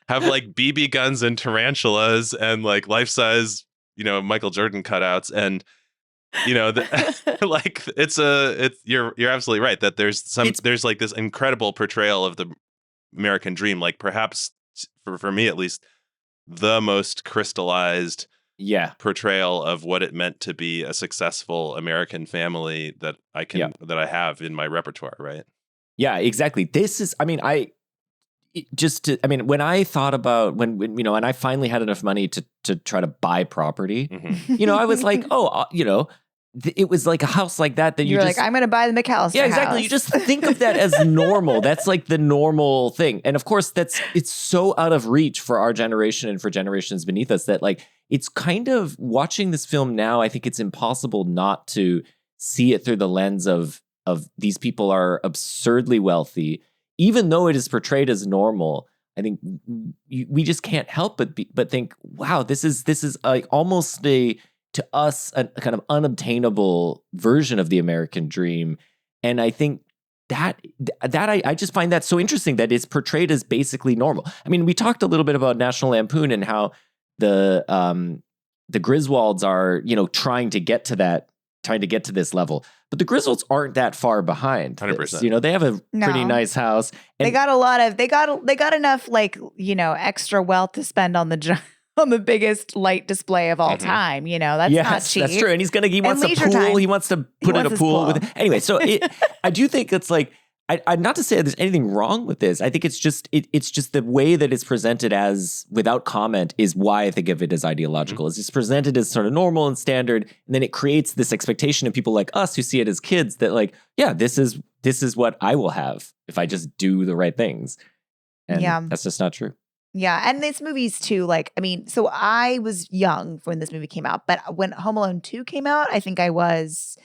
have like BB guns and tarantulas and like life-size, you know, Michael Jordan cutouts. And, you know, like you're absolutely right that there's like this incredible portrayal of the American dream, like perhaps for me, at least, the most crystallized portrayal of what it meant to be a successful American family that I have in my repertoire. Right. Yeah, exactly. This is, I mean, when I thought about when you know, and I finally had enough money to try to buy property, you know, I was like, oh, you know, it was like a house like that You're like, I'm going to buy the McAllister Yeah, exactly. house. You just think of that as normal. That's like the normal thing. And of course, it's so out of reach for our generation and for generations beneath us that like, it's kind of watching this film now, I think it's impossible not to see it through the lens of these people are absurdly wealthy, even though it is portrayed as normal. I think we just can't help but think, wow, this is like almost to us, a kind of unobtainable version of the American dream. And I think that I just find that so interesting that it's portrayed as basically normal. I mean, we talked a little bit about National Lampoon and how the Griswolds are, trying to get to this level. But the Griswolds aren't that far behind. 100%. They have a pretty nice house. And they got enough extra wealth to spend on the biggest light display of all time. That's not cheap. That's true. And he wants a pool. Time. He wants to put in a pool. Anyway, so I do think it's like, I not to say that there's anything wrong with this. I think it's just the way that it's presented as without comment is why I think of it as ideological. It's just presented as sort of normal and standard, and then it creates this expectation of people like us who see it as kids that like, yeah, this is what I will have if I just do the right things. And that's just not true. Yeah, and this movie's too, so I was young when this movie came out, but when Home Alone 2 came out, I think I was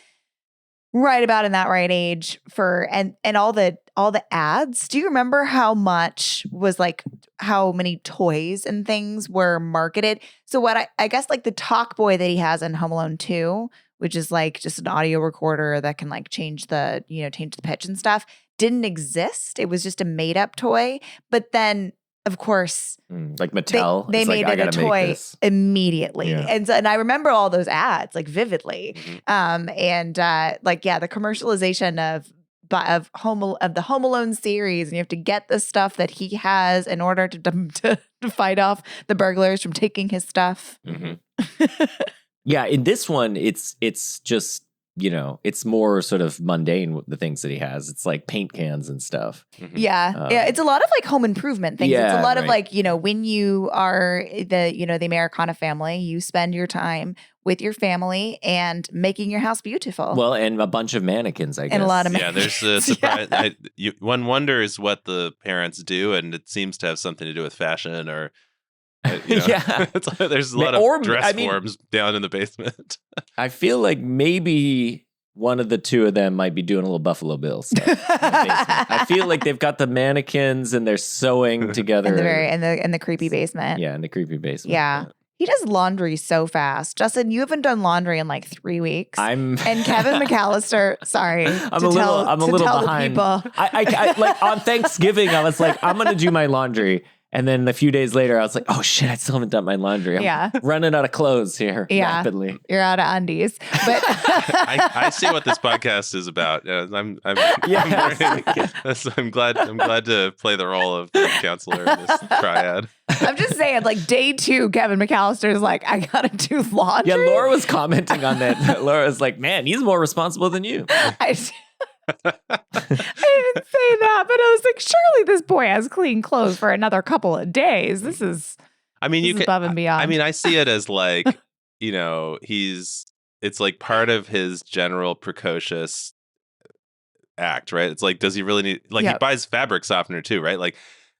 right about in that right age and all the ads. Do you remember how much was like how many toys and things were marketed? So what I guess like the talk boy that he has in Home Alone 2, which is like just an audio recorder that can like change the pitch and stuff, didn't exist. It was just a made up toy. But then of course, like Mattel, they made it a toy immediately, Yeah. and I remember all those ads like vividly. The commercialization of the Home Alone series, and you have to get the stuff that he has in order to fight off the burglars from taking his stuff. Yeah, in this one, it's just. It's more sort of mundane, the things that he has. It's like paint cans and stuff. Yeah. It's a lot of like home improvement things. Yeah, it's a lot of like, when you are the Americana family, you spend your time with your family and making your house beautiful. Well, and a bunch of mannequins, I guess. And a lot of mannequins. Yeah, there's a surprise. One wonders what the parents do, and it seems to have something to do with fashion or... Yeah, there's a lot of dress forms down in the basement. I feel like maybe one of the two of them might be doing a little Buffalo Bill stuff. I feel like they've got the mannequins and they're sewing together in the creepy basement. Yeah, in the creepy basement. Yeah. He does laundry so fast. Justin, you haven't done laundry in like 3 weeks. And Kevin McAllister, sorry. I'm a little behind. I like on Thanksgiving, I was like, I'm going to do my laundry. And then a few days later, I was like, oh shit, I still haven't done my laundry. I'm running out of clothes here rapidly. You're out of undies. But I see what this podcast is about. I'm glad to play the role of the counselor in this triad. I'm just saying, like day 2, Kevin McAllister is like, I gotta do laundry. Yeah, Laura was commenting on that. Laura was like, man, he's more responsible than you. I didn't say that, but I was like, surely this boy has clean clothes for another couple of days. This is above and beyond. I mean, I see it as like, it's like part of his general precocious act, right? It's like, does he really need, like, he buys fabric softener too, right? Like,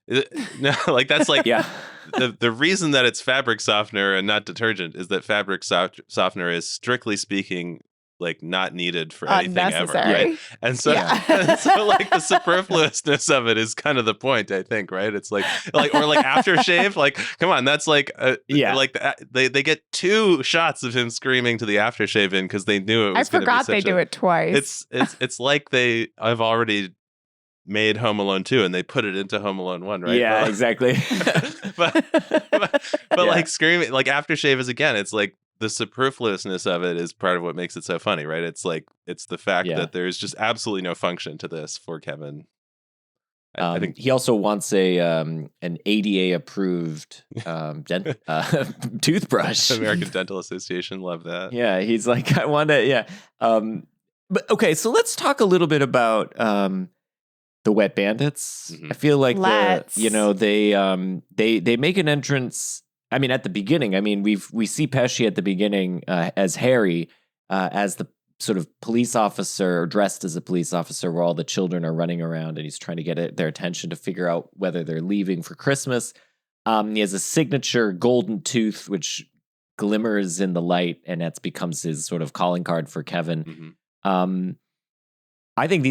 no, like that's like, the reason that it's fabric softener and not detergent is that fabric softener is strictly speaking like not needed for anything ever, right? And so, so like the superfluousness of it is kind of the point, I think, right? It's like or like aftershave, like come on, that's like like they get 2 shots of him screaming to the aftershave in because they knew it was. I forgot they do it twice. It's like they have already made Home Alone 2 and they put it into Home Alone 1, right? Yeah, exactly. but like screaming, like aftershave is again, it's like the superfluousness of it is part of what makes it so funny, right? It's like, it's the fact that there's just absolutely no function to this for Kevin. I think he also wants an ADA approved toothbrush. American Dental Association, love that. Yeah, he's like, I want to, but okay, so let's talk a little bit about the Wet Bandits. I feel like they make an entrance. I mean, at the beginning, we see Pesci at the beginning as Harry, as sort of police officer dressed as a police officer where all the children are running around and he's trying to get their attention to figure out whether they're leaving for Christmas. He has a signature golden tooth, which glimmers in the light, and that becomes his sort of calling card for Kevin. I think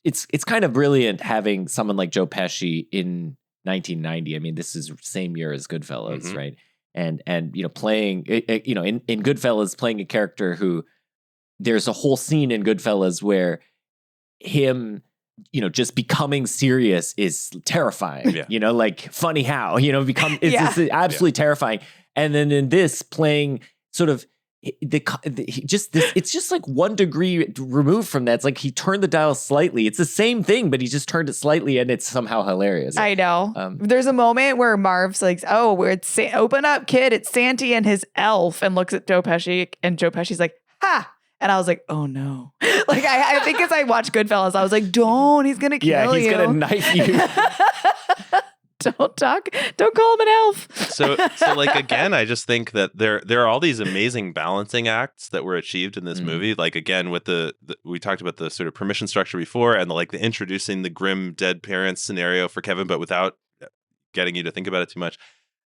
it's kind of brilliant having someone like Joe Pesci in 1990. I mean, this is same year as Goodfellas, right? And playing, in Goodfellas, playing a character who there's a whole scene in Goodfellas where him, just becoming serious is terrifying. Yeah. Like funny how, it's just absolutely terrifying. And then in this, playing sort of it's just like 1 degree removed from that. It's like he turned the dial slightly. It's the same thing, but he just turned it slightly, and it's somehow hilarious. I know. There's a moment where Marv's like, "Oh, open up, kid! It's Santy and his elf," and looks at Joe Pesci, and Joe Pesci's like, "Ha!" And I was like, "Oh no!" Like I think as I watched Goodfellas, I was like, "Don't! He's gonna kill you. Yeah, he's gonna knife you." Don't call him an elf. So like, again, I just think that there are all these amazing balancing acts that were achieved in this movie. Like, again, with the we talked about the sort of permission structure before, and the introducing the grim dead parents scenario for Kevin, but without getting you to think about it too much.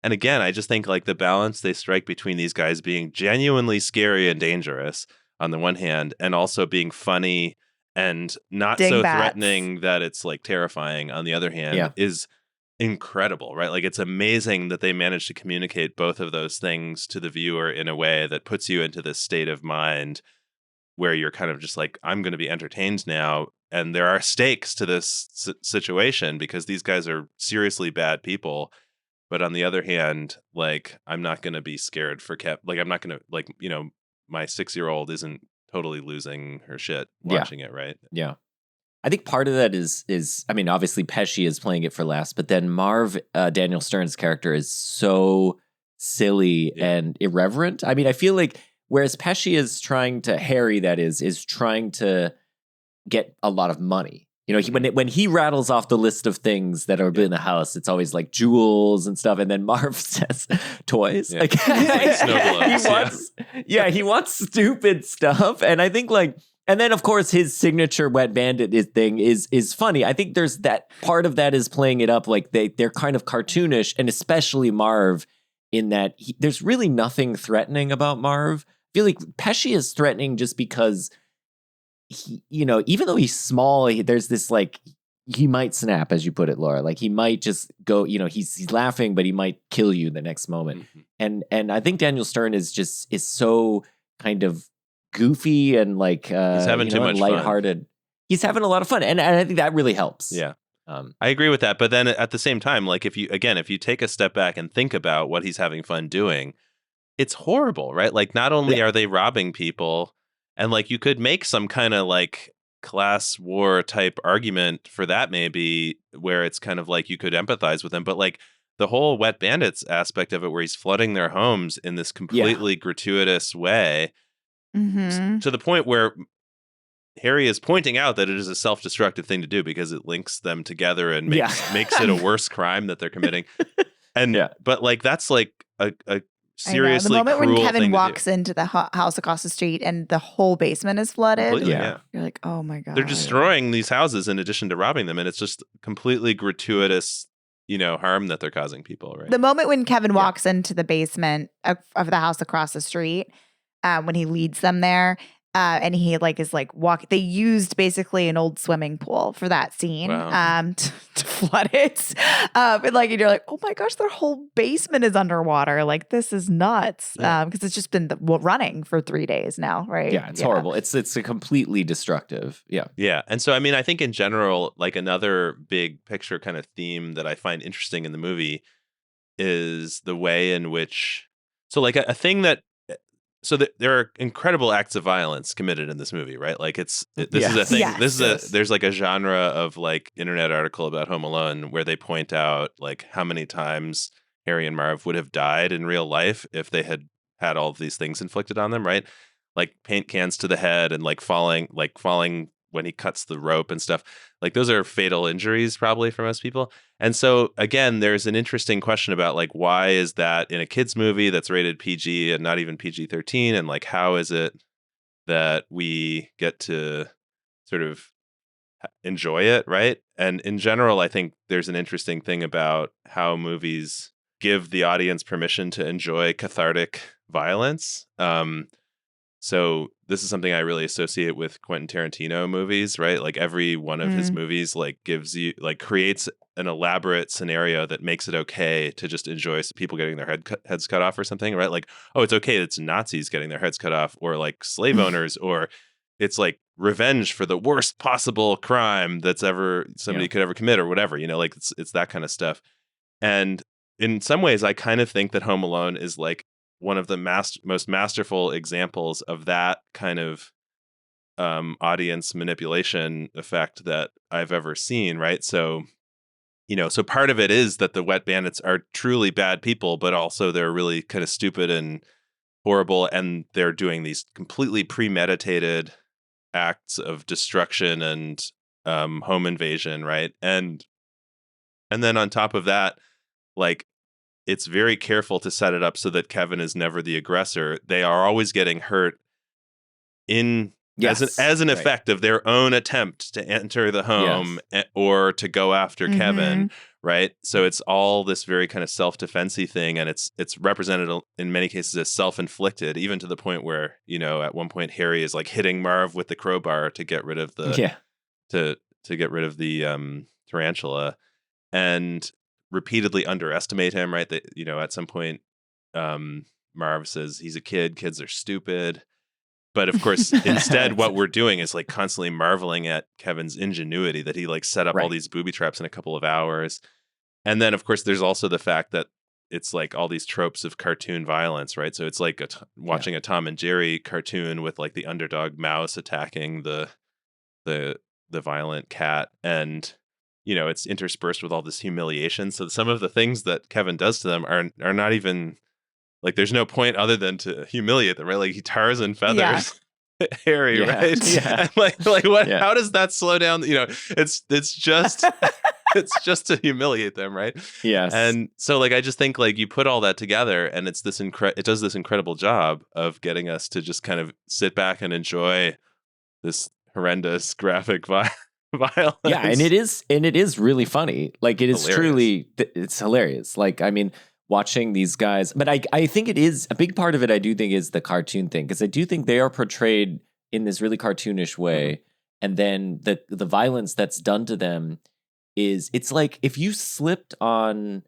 And again, I just think like the balance they strike between these guys being genuinely scary and dangerous on the one hand, and also being funny and not so threatening that it's like terrifying on the other hand is incredible, right? Like, it's amazing that they managed to communicate both of those things to the viewer in a way that puts you into this state of mind where you're kind of just like, I'm going to be entertained now. And there are stakes to this situation because these guys are seriously bad people. But on the other hand, like, I'm not going to be scared for like, I'm not going to, like, my 6-year-old isn't totally losing her shit watching it, right? Yeah. I think part of that is I mean, obviously Pesci is playing it for laughs, but then Marv, Daniel Stern's character, is so silly and irreverent. I mean, I feel like whereas Pesci is trying to, Harry that is trying to get a lot of money. When he rattles off the list of things that are in the house, it's always like jewels and stuff. And then Marv says toys. Yeah. Like snow globes. He wants stupid stuff. And I think and then, of course, his signature Wet Bandit thing is funny. I think there's that part of that is playing it up like they're kind of cartoonish, and especially Marv in that there's really nothing threatening about Marv. I feel like Pesci is threatening just because he, even though he's small, there's this like he might snap, as you put it, Laura. Like he might just go, he's laughing, but he might kill you the next moment. And I think Daniel Stern is so kind of goofy and like he's having too much lighthearted. fun. He's having a lot of fun, and I think that really helps. Yeah, I agree with that. But then at the same time, like if you take a step back and think about what he's having fun doing, it's horrible, right? Like not only are they robbing people, and like you could make some kind of like class war type argument for that, maybe where it's kind of like you could empathize with them, but like the whole Wet Bandits aspect of it, where he's flooding their homes in this completely gratuitous way. To the point where Harry is pointing out that it is a self-destructive thing to do because it links them together and makes it a worse crime that they're committing. But like that's like a seriously the moment cruel when Kevin thing walks into the house across the street and the whole basement is flooded. You're like, oh my god, they're destroying these houses in addition to robbing them, and it's just completely gratuitous, harm that they're causing people. Right. The moment when Kevin walks into the basement of the house across the street. When he leads them there, and he is walking. They used basically an old swimming pool for that scene, to flood it. And you're like, oh my gosh, their whole basement is underwater. Like this is nuts. Because it's just been running for 3 days now, right? Yeah, it's horrible. It's a completely destructive. Yeah. Yeah, and so I mean, I think in general, like another big picture kind of theme that I find interesting in the movie is the way in which, so like a thing that. So there are incredible acts of violence committed in this movie, right? Like this is a thing. There's like a genre of like internet article about Home Alone where they point out like how many times Harry and Marv would have died in real life if they had had all of these things inflicted on them, right? Like paint cans to the head and like falling when he cuts the rope and stuff. Like those are fatal injuries probably for most people. And so again, there's an interesting question about like, why is that in a kid's movie that's rated PG and not even PG-13? And like, how is it that we get to sort of enjoy it, right? And in general, I think there's an interesting thing about how movies give the audience permission to enjoy cathartic violence. So this is something I really associate with Quentin Tarantino movies, right? Like every one of his movies like gives you like creates an elaborate scenario that makes it okay to just enjoy people getting their heads cut off or something, right? Like, oh, it's okay, it's Nazis getting their heads cut off, or like slave owners, or it's like revenge for the worst possible crime that's ever somebody could ever commit, or whatever, you know, like it's that kind of stuff. And in some ways, I kind of think that Home Alone is like one of the most masterful examples of that kind of audience manipulation effect that I've ever seen, right? So, you know, so part of it is that the wet bandits are truly bad people, but also they're really kind of stupid and horrible, and they're doing these completely premeditated acts of destruction and home invasion, right? And then on top of that, like, it's very careful to set it up so that Kevin is never the aggressor. They are always getting hurt as an effect of their own attempt to enter the home or to go after Kevin, right? So it's all this very kind of self-defense-y thing, and it's represented in many cases as self-inflicted, even to the point where, you know, at one point Harry is like hitting Marv with the crowbar to get rid of the to get rid of the tarantula, and repeatedly underestimate him, right? That, you know, at some point Marv says he's a kid, kids are stupid. But of course, instead, what we're doing is like constantly marveling at Kevin's ingenuity that he like set up all these booby traps in a couple of hours. And then, of course, there's also the fact that it's like all these tropes of cartoon violence, right? So it's like watching a Tom and Jerry cartoon with like the underdog mouse attacking the violent cat, and you know, it's interspersed with all this humiliation. So some of the things that Kevin does to them are not even like, there's no point other than to humiliate them, right? Like he tars and feathers Harry, right? Yeah. And like what? How does that slow down? You know, it's just it's just to humiliate them, right? Yes. And so like I just think like you put all that together, and it's this it does this incredible job of getting us to just kind of sit back and enjoy this horrendous graphic violence. Yeah, and it is really funny. Like it is truly, it's hilarious. Like, I mean, watching these guys, but I think it is a big part of it. I do think is the cartoon thing, because I do think they are portrayed in this really cartoonish way, and then the violence that's done to them it's like if you slipped on.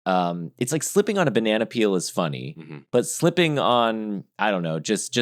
It's like slipping on a banana peel is funny, but slipping on, I don't know, just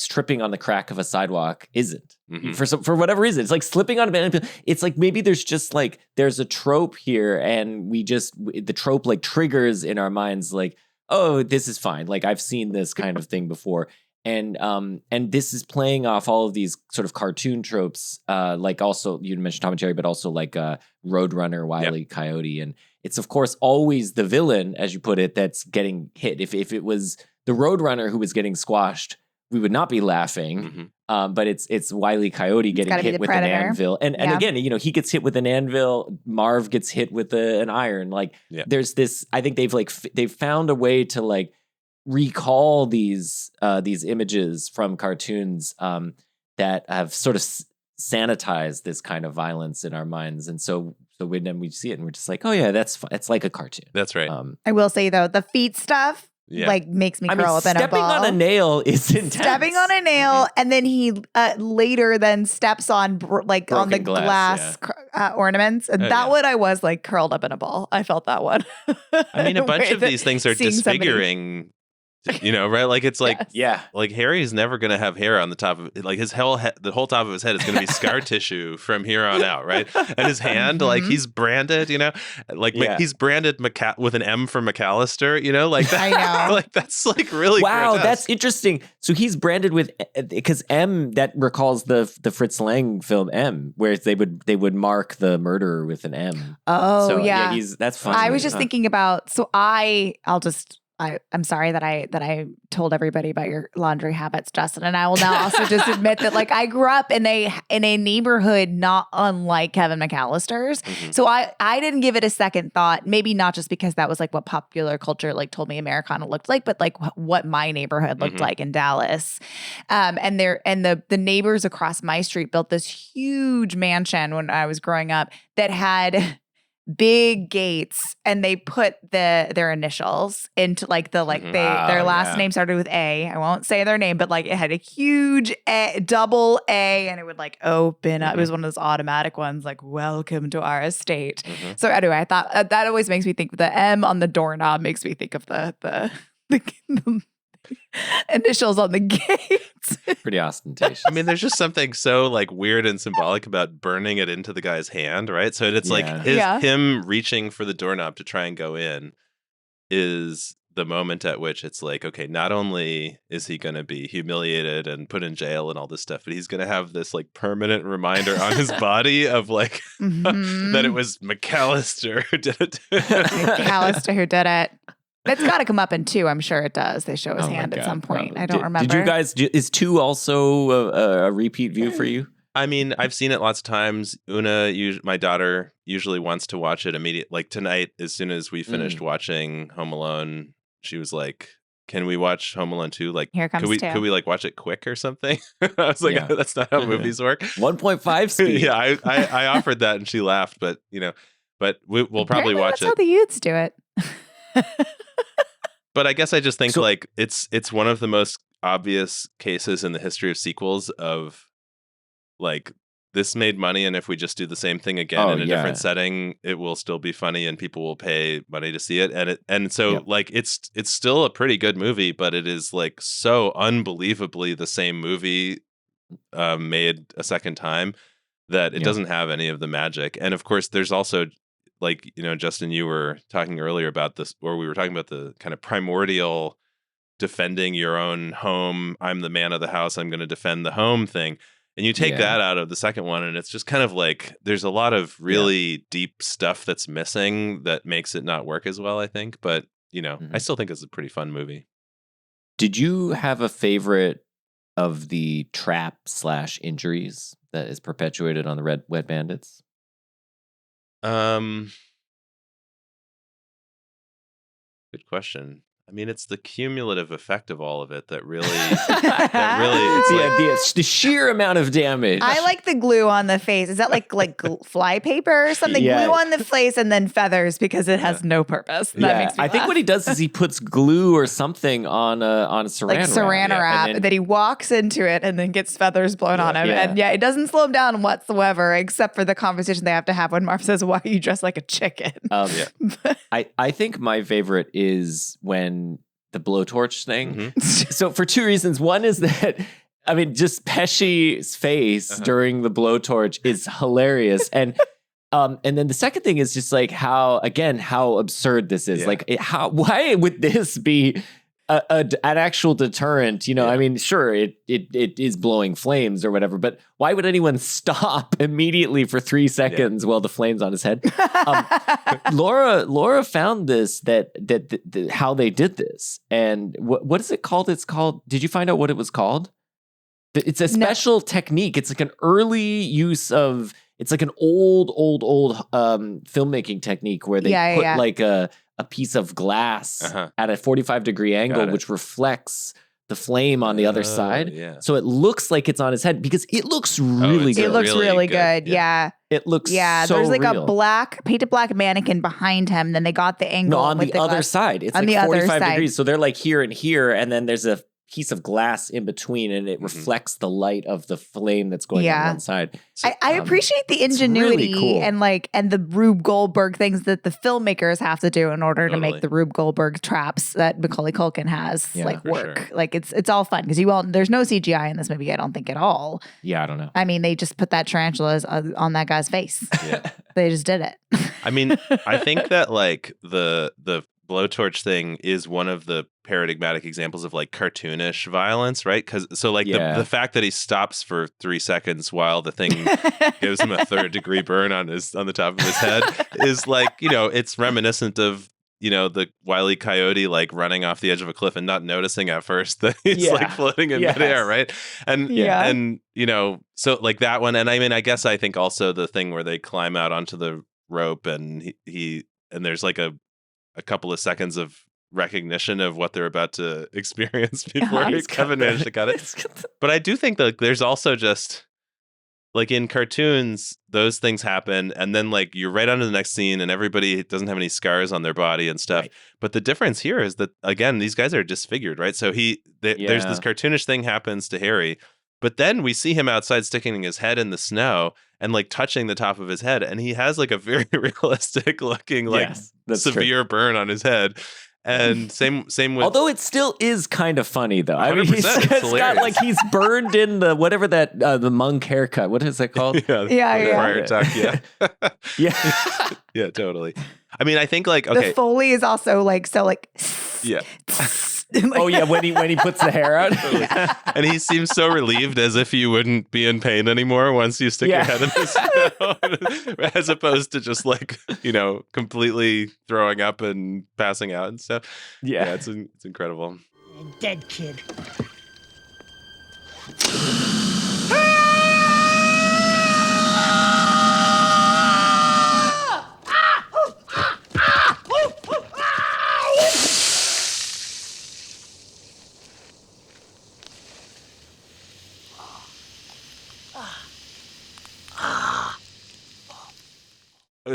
tripping on the crack of a sidewalk isn't. For whatever reason, it's like slipping on a banana peel. It's like maybe there's just like there's a trope here, and the trope like triggers in our minds like, oh, this is fine. Like I've seen this kind of thing before. And this is playing off all of these sort of cartoon tropes, like also you mentioned Tom and Jerry, but also like Roadrunner, Wile E. Coyote, and it's of course always the villain, as you put it, that's getting hit. If it was the Roadrunner who was getting squashed, we would not be laughing. But it's Wile E. Coyote getting hit with an anvil, and again, you know, he gets hit with an anvil. Marv gets hit with an iron. Like there's this. I think they've found a way to like recall these images from cartoons that have sort of sanitized this kind of violence in our minds, and so when we see it and we're just like, oh yeah, that's fun. It's like a cartoon. That's right. I will say though, the feet stuff like makes me curl up in a ball. Stepping on a nail is intense. Stepping on a nail, and then he later then steps on like broken on the glass ornaments, and that one I was like curled up in a ball. I felt that one. I mean, a bunch of these things are disfiguring. You know, right? Like it's like like Harry's never gonna have hair on the top of it. Like his whole the whole top of his head is gonna be scar tissue from here on out, right? And his hand, like he's branded, you know, like he's branded with an M for McAllister, you know, like that. I know, like that's like really grotesque. That's interesting. So he's branded with, because M, that recalls the Fritz Lang film M, where they would mark the murderer with an M. Oh, so, yeah, that's funny. I was just thinking about. So I'll just I'm sorry that I told everybody about your laundry habits, Justin. And I will now also just admit that like I grew up in a neighborhood not unlike Kevin McAllister's. Mm-hmm. So I didn't give it a second thought. Maybe not just because that was like what popular culture like told me Americana looked like, but like what my neighborhood looked like in Dallas. And the neighbors across my street built this huge mansion when I was growing up that had big gates, and they put their initials into like their last name started with A. I won't say their name, but like it had a huge double A, and it would like open up. It was one of those automatic ones, like "Welcome to our estate." So anyway, I thought that always makes me think. The M on the doorknob makes me think of the initials on the gates. Pretty ostentatious. I mean, there's just something so like weird and symbolic about burning it into the guy's hand, right? So it's like him reaching for the doorknob to try and go in is the moment at which it's like, okay, not only is he going to be humiliated and put in jail and all this stuff, but he's going to have this like permanent reminder on his body of like that it was McAllister who did it. McAllister who did it. It's got to come up in 2. I'm sure it does. They show his hand at some point. Probably. I don't remember. Did you guys? Is 2 also a repeat view for you? I mean, I've seen it lots of times. Una, my daughter, usually wants to watch it immediately. Like tonight, as soon as we finished watching Home Alone, she was like, "Can we watch Home Alone 2? Like, here comes could we like watch it quick or something?" I was like, "That's not how movies work." 1.5 speed. Yeah, I offered that and she laughed, but we'll probably watch it. That's how the youths do it. But I guess I just think like it's one of the most obvious cases in the history of sequels of like this made money, and if we just do the same thing again in a different setting, it will still be funny and people will pay money to see it. And so like it's still a pretty good movie, but it is like so unbelievably the same movie made a second time that it doesn't have any of the magic. And of course, there's also like, Justin, you were talking earlier about this, or we were talking about the kind of primordial defending your own home. I'm the man of the house. I'm going to defend the home thing. And you take that out of the second one, and it's just kind of like there's a lot of really deep stuff that's missing that makes it not work as well, I think. But, I still think it's a pretty fun movie. Did you have a favorite of the trap/injuries that is perpetuated on the Wet Bandits? Good question. I mean, it's the cumulative effect of all of it that really, it's the sheer amount of damage. I like the glue on the face. Is that like fly paper or something? Yeah. Glue on the face and then feathers because it has no purpose. That makes me laugh. think what he does is he puts glue or something on a saran wrap that he walks into it and then gets feathers blown on him. And it doesn't slow him down whatsoever, except for the conversation they have to have when Marv says, "Why are you dressed like a chicken?" I think my favorite is when the blowtorch thing. So for 2 reasons. One is that, I mean, just Pesci's face during the blowtorch is hilarious. And then the second thing is just like how absurd this is. Like why would this be an actual deterrent? I mean, sure, it is blowing flames or whatever, but why would anyone stop immediately for 3 seconds while the flame's on his head? Laura found this that how they did this, and what is it called? It's called. Did you find out what it was called? It's a special technique. It's like an early use of. It's like an old filmmaking technique where they put like a piece of glass at a 45-degree angle, which reflects the flame on the other side. Yeah. So it looks like it's on his head because it looks really good. It looks really good. Yeah. It looks so there's like real. a painted black mannequin behind him. Then they got the angle. No, on the other side. It's like 45 degrees. So they're like here and here. And then there's a piece of glass in between, and it reflects the light of the flame that's going on one side. So, I appreciate the ingenuity really cool. and the Rube Goldberg things that the filmmakers have to do in order to make the Rube Goldberg traps that Macaulay Culkin has work. Sure. Like it's all fun because there's no CGI in this movie. I don't think at all. Yeah, I don't know. I mean, they just put that tarantula on that guy's face. Yeah. They just did it. I mean, I think that like the blowtorch thing is one of the paradigmatic examples of like cartoonish violence, right? Because the fact that he stops for 3 seconds while the thing gives him a 3rd-degree burn on the top of his head is like, it's reminiscent of the Wile E. Coyote like running off the edge of a cliff and not noticing at first that he's like floating in midair, right? And and so like that one, and I mean, I guess I think also the thing where they climb out onto the rope and he and there's like a couple of seconds of recognition of what they're about to experience before Kevin managed to cut it. But I do think that there's also just like in cartoons, those things happen, and then like you're right on to the next scene, and everybody doesn't have any scars on their body and stuff. Right. But the difference here is that again, these guys are disfigured, right? So there's this cartoonish thing happens to Harry, but then we see him outside sticking his head in the snow and like touching the top of his head, and he has like a very realistic looking like severe burn on his head. And same with. Although it still is kind of funny though. I mean, he's got like he's burned in the whatever that the monk haircut. What is that called? Friar tuck. Yeah, totally. I mean, I think like the Foley is also like so like. Yeah. Oh yeah, when he puts the hair out, and he seems so relieved, as if you wouldn't be in pain anymore once you stick your head in the snow, as opposed to just like completely throwing up and passing out and stuff. Yeah, it's incredible. Dead kid.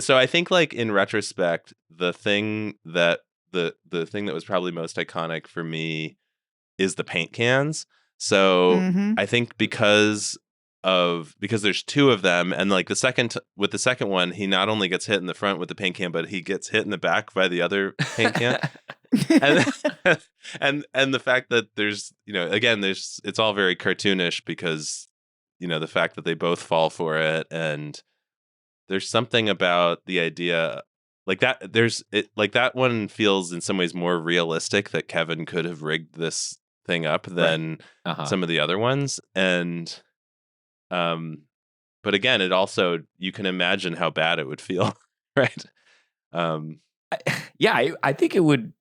So I think like in retrospect, the thing that the thing that was probably most iconic for me is the paint cans. So I think because there's two of them, and like the second one, he not only gets hit in the front with the paint can, but he gets hit in the back by the other paint can. and the fact that there's again it's all very cartoonish because the fact that they both fall for it, and there's something about the idea like that. That one feels in some ways more realistic, that Kevin could have rigged this thing up than some of the other ones. And, but again, it also, you can imagine how bad it would feel, right? I think it would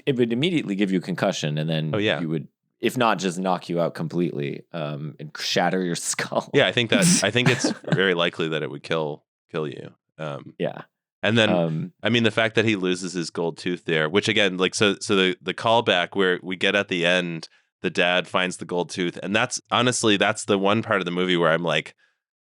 immediately give you a concussion, and then you would, if not just knock you out completely, and shatter your skull. Yeah, I think it's very likely that it would kill you. And then I mean the fact that he loses his gold tooth there, which again, like so the callback where we get at the end, the dad finds the gold tooth, and that's the one part of the movie where I'm like,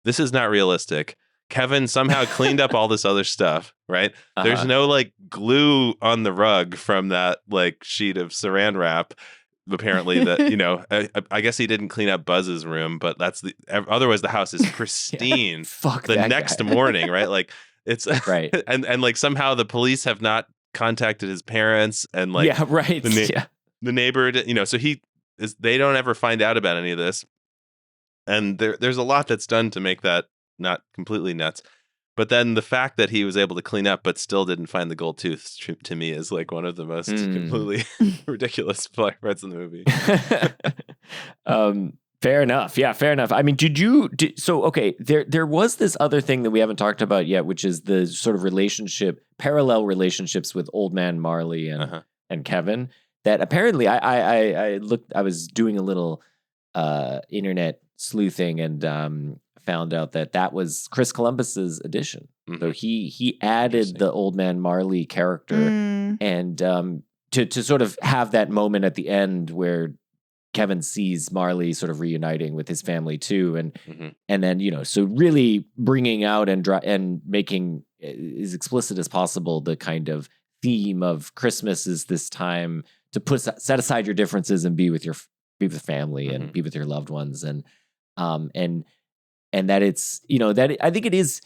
this is not realistic. Kevin somehow cleaned up all this other stuff, right? There's no like glue on the rug from that like sheet of saran wrap. Apparently that I guess he didn't clean up Buzz's room, but otherwise the house is pristine. Fuck the that next guy. morning, right? Like it's right, and like somehow the police have not contacted his parents, and like the neighbor, so they don't ever find out about any of this, and there's a lot that's done to make that not completely nuts. But then the fact that he was able to clean up but still didn't find the gold tooth, to me, is like one of the most completely ridiculous parts in the movie. Fair enough. Yeah, fair enough. I mean, there was this other thing that we haven't talked about yet, which is the sort of parallel relationships with Old Man Marley and Kevin, that apparently I was doing a little internet sleuthing and found out that was Chris Columbus's edition. So he added the Old Man Marley character and to sort of have that moment at the end where Kevin sees Marley sort of reuniting with his family too, and then so really bringing out and making as explicit as possible the kind of theme of Christmas is this time to set aside your differences and be with family and be with your loved ones, and that it's that I think it is.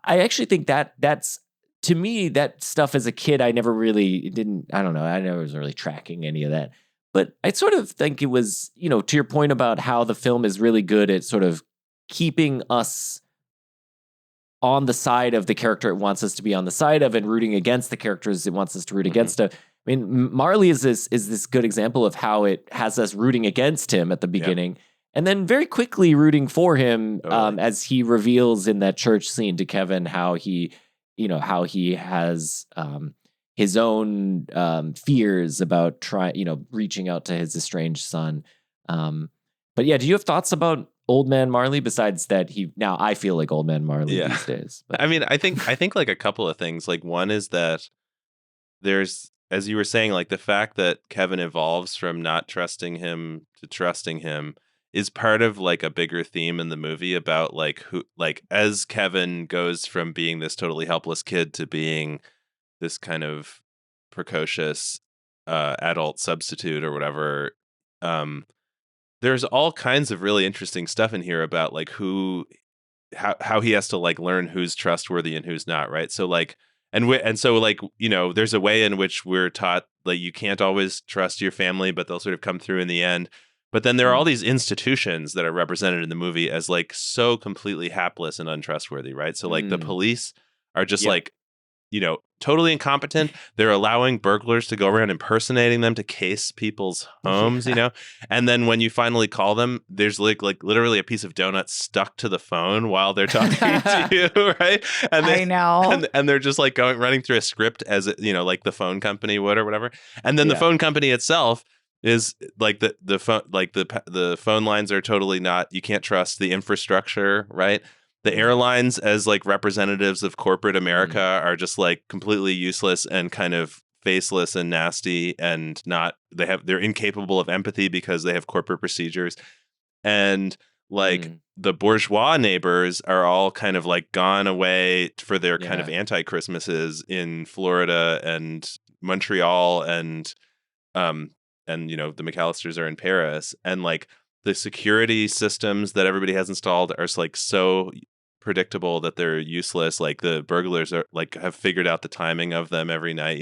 I actually think that's, to me, that stuff as a kid I never really I never was really tracking any of that. But I sort of think it was, to your point about how the film is really good at sort of keeping us on the side of the character it wants us to be on the side of, and rooting against the characters it wants us to root against. I mean, Marley is this good example of how it has us rooting against him at the beginning, and then very quickly rooting for him as he reveals in that church scene to Kevin how he has his own fears about reaching out to his estranged son. But yeah, do you have thoughts about Old Man Marley besides that now I feel like Old Man Marley these days? But. I mean, I think like a couple of things. Like one is that there's, as you were saying, like the fact that Kevin evolves from not trusting him to trusting him is part of like a bigger theme in the movie about like who, like as Kevin goes from being this totally helpless kid to being this kind of precocious adult substitute or whatever. There's all kinds of really interesting stuff in here about like how he has to like learn who's trustworthy and who's not, right? So like and so like, there's a way in which we're taught like you can't always trust your family, but they'll sort of come through in the end. But then there are all these institutions that are represented in the movie as like so completely hapless and untrustworthy, right? So like the police are just like, totally incompetent. They're allowing burglars to go around impersonating them to case people's homes, And then when you finally call them, there's like literally a piece of donut stuck to the phone while they're talking to you, right? And I know. And they're just like running through a script as like the phone company would or whatever. And then the phone company itself is like the phone, like the phone lines are totally not, you can't trust the infrastructure, right? The airlines as like representatives of corporate America are just like completely useless and kind of faceless and nasty and they're incapable of empathy because they have corporate procedures. And like the bourgeois neighbors are all kind of like gone away for their kind of anti-Christmases in Florida and Montreal and the McAllisters are in Paris. And like the security systems that everybody has installed are like so predictable that they're useless. Like the burglars are like have figured out the timing of them every night,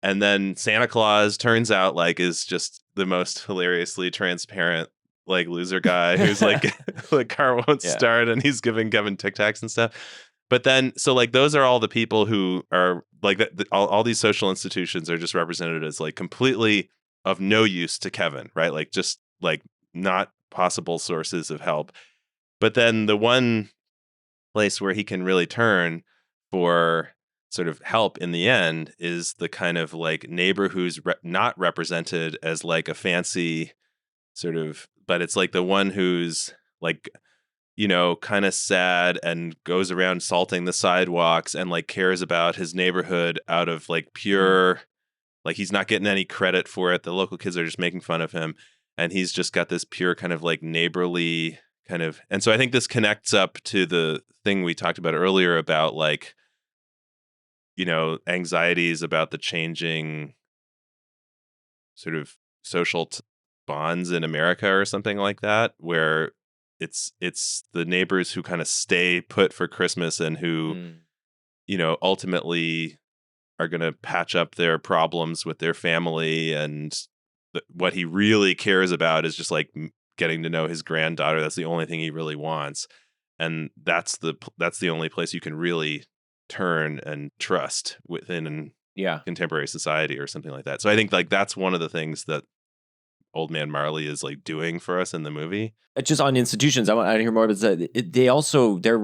And then Santa Claus turns out like is just the most hilariously transparent like loser guy who's like the car won't start and he's giving Kevin Tic Tacs and stuff. But then so like those are all the people who are like all these social institutions are just represented as like completely of no use to Kevin, right? Like just like not possible sources of help. But then the one place where he can really turn for sort of help in the end is the kind of like neighbor who's not represented as like a fancy sort of, but it's like the one who's like, kind of sad and goes around salting the sidewalks and like cares about his neighborhood out of like pure, like he's not getting any credit for it. The local kids are just making fun of him. And he's just got this pure kind of like neighborly kind of, and so I think this connects up to the thing we talked about earlier about like, anxieties about the changing sort of social bonds in America or something like that, where it's the neighbors who kind of stay put for Christmas and who, ultimately are going to patch up their problems with their family. And what he really cares about is just like getting to know his granddaughter. That's the only thing he really wants. And that's the only place you can really turn and trust within contemporary society or something like that. So I think like that's one of the things that Old Man Marley is like doing for us in the movie. Just on institutions, I want to hear more about that. They also their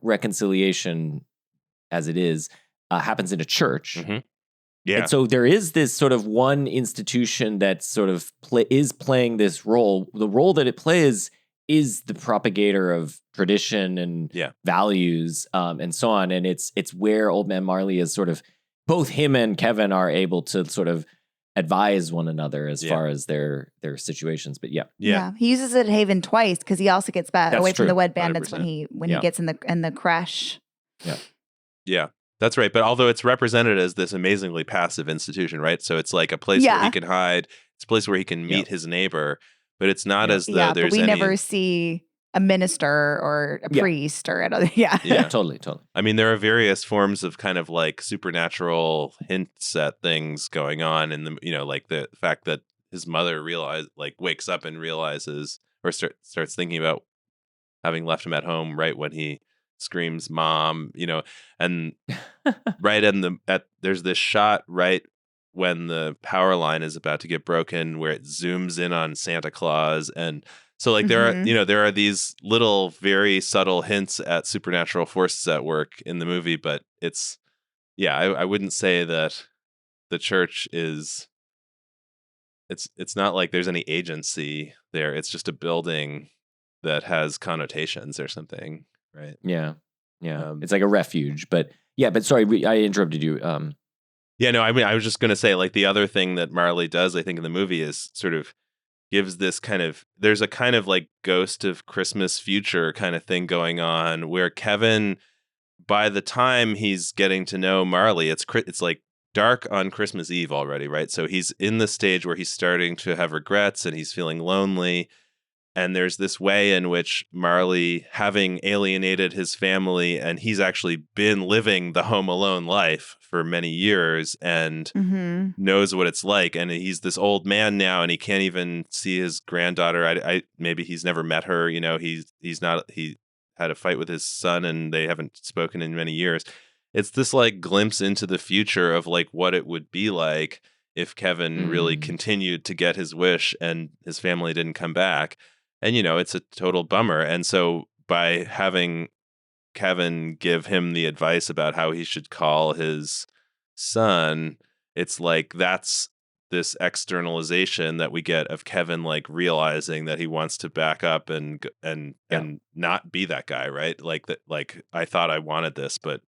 reconciliation as it is happens in a church. Mm-hmm. Yeah. And so there is this sort of one institution that sort of is playing this role. The role that it plays is the propagator of tradition and values and so on. And it's where Old Man Marley is sort of, both him and Kevin are able to sort of advise one another as far as their situations. But he uses it at Haven twice because he also gets back away from the wed bandits 100%. when he gets in the crash. Yeah. That's right. But although it's represented as this amazingly passive institution, right? So it's like a place where he can hide. It's a place where he can meet his neighbor, but it's not as though there's but we never see a minister or a priest or another. Yeah, totally. I mean, there are various forms of kind of like supernatural hints at things going on in the, like the fact that his mother wakes up and realizes or starts thinking about having left him at home right when he screams mom, and right there's this shot right when the power line is about to get broken where it zooms in on Santa Claus. And so like there are these little very subtle hints at supernatural forces at work in the movie, but it's yeah, I wouldn't say that the church is. It's not like there's any agency there. It's just a building that has connotations or something, right? Yeah. It's like a refuge, but sorry, I interrupted you. Yeah, no, I mean, I was just going to say, like, the other thing that Marley does, I think, in the movie is sort of gives this kind of, there's a kind of like ghost of Christmas future kind of thing going on where Kevin, by the time he's getting to know Marley, it's like dark on Christmas Eve already, right? So he's in the stage where he's starting to have regrets and he's feeling lonely. And there's this way in which Marley, having alienated his family, and he's actually been living the Home Alone life for many years and knows what it's like. And he's this old man now, and he can't even see his granddaughter. I maybe he's never met her. You know, he had a fight with his son, and they haven't spoken in many years. It's this like glimpse into the future of like what it would be like if Kevin really continued to get his wish and his family didn't come back. And, you know, it's a total bummer. And so by having Kevin give him the advice about how he should call his son, it's like that's this externalization that we get of Kevin like realizing that he wants to back up and not be that guy, right? Like that, like I thought I wanted this, but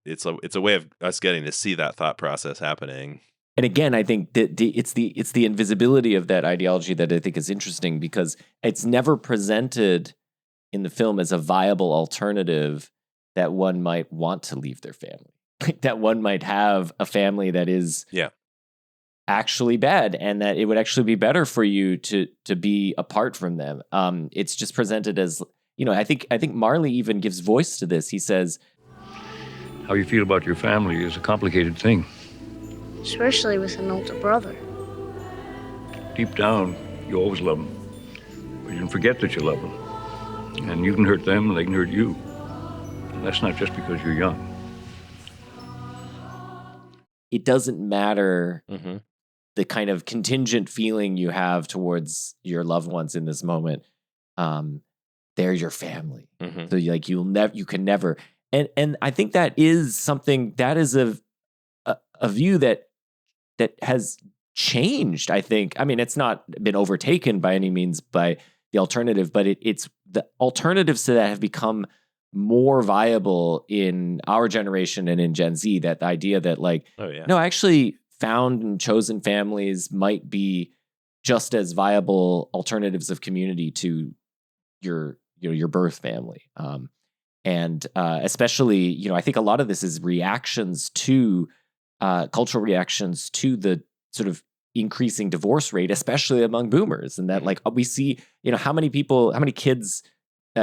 it's a way of us getting to see that thought process happening. And again, I think that it's the invisibility of that ideology that I think is interesting because it's never presented in the film as a viable alternative that one might want to leave their family, that one might have a family that is actually bad and that it would actually be better for you to be apart from them. It's just presented as, you know, I think Marley even gives voice to this. He says, how you feel about your family is a complicated thing. Especially with an older brother. Deep down, you always love them. But you don't forget that you love them. And you can hurt them and they can hurt you. And that's not just because you're young. It doesn't matter the kind of contingent feeling you have towards your loved ones in this moment. They're your family. So you can never. And I think that is something that is a view that has changed, I think. I mean, it's not been overtaken by any means by the alternative, but it's the alternatives to that have become more viable in our generation and in Gen Z. That the idea that no, actually found and chosen families might be just as viable alternatives of community to your birth family. And especially, I think a lot of this is reactions to cultural reactions to the sort of increasing divorce rate, especially among boomers. And that we see, how many kids,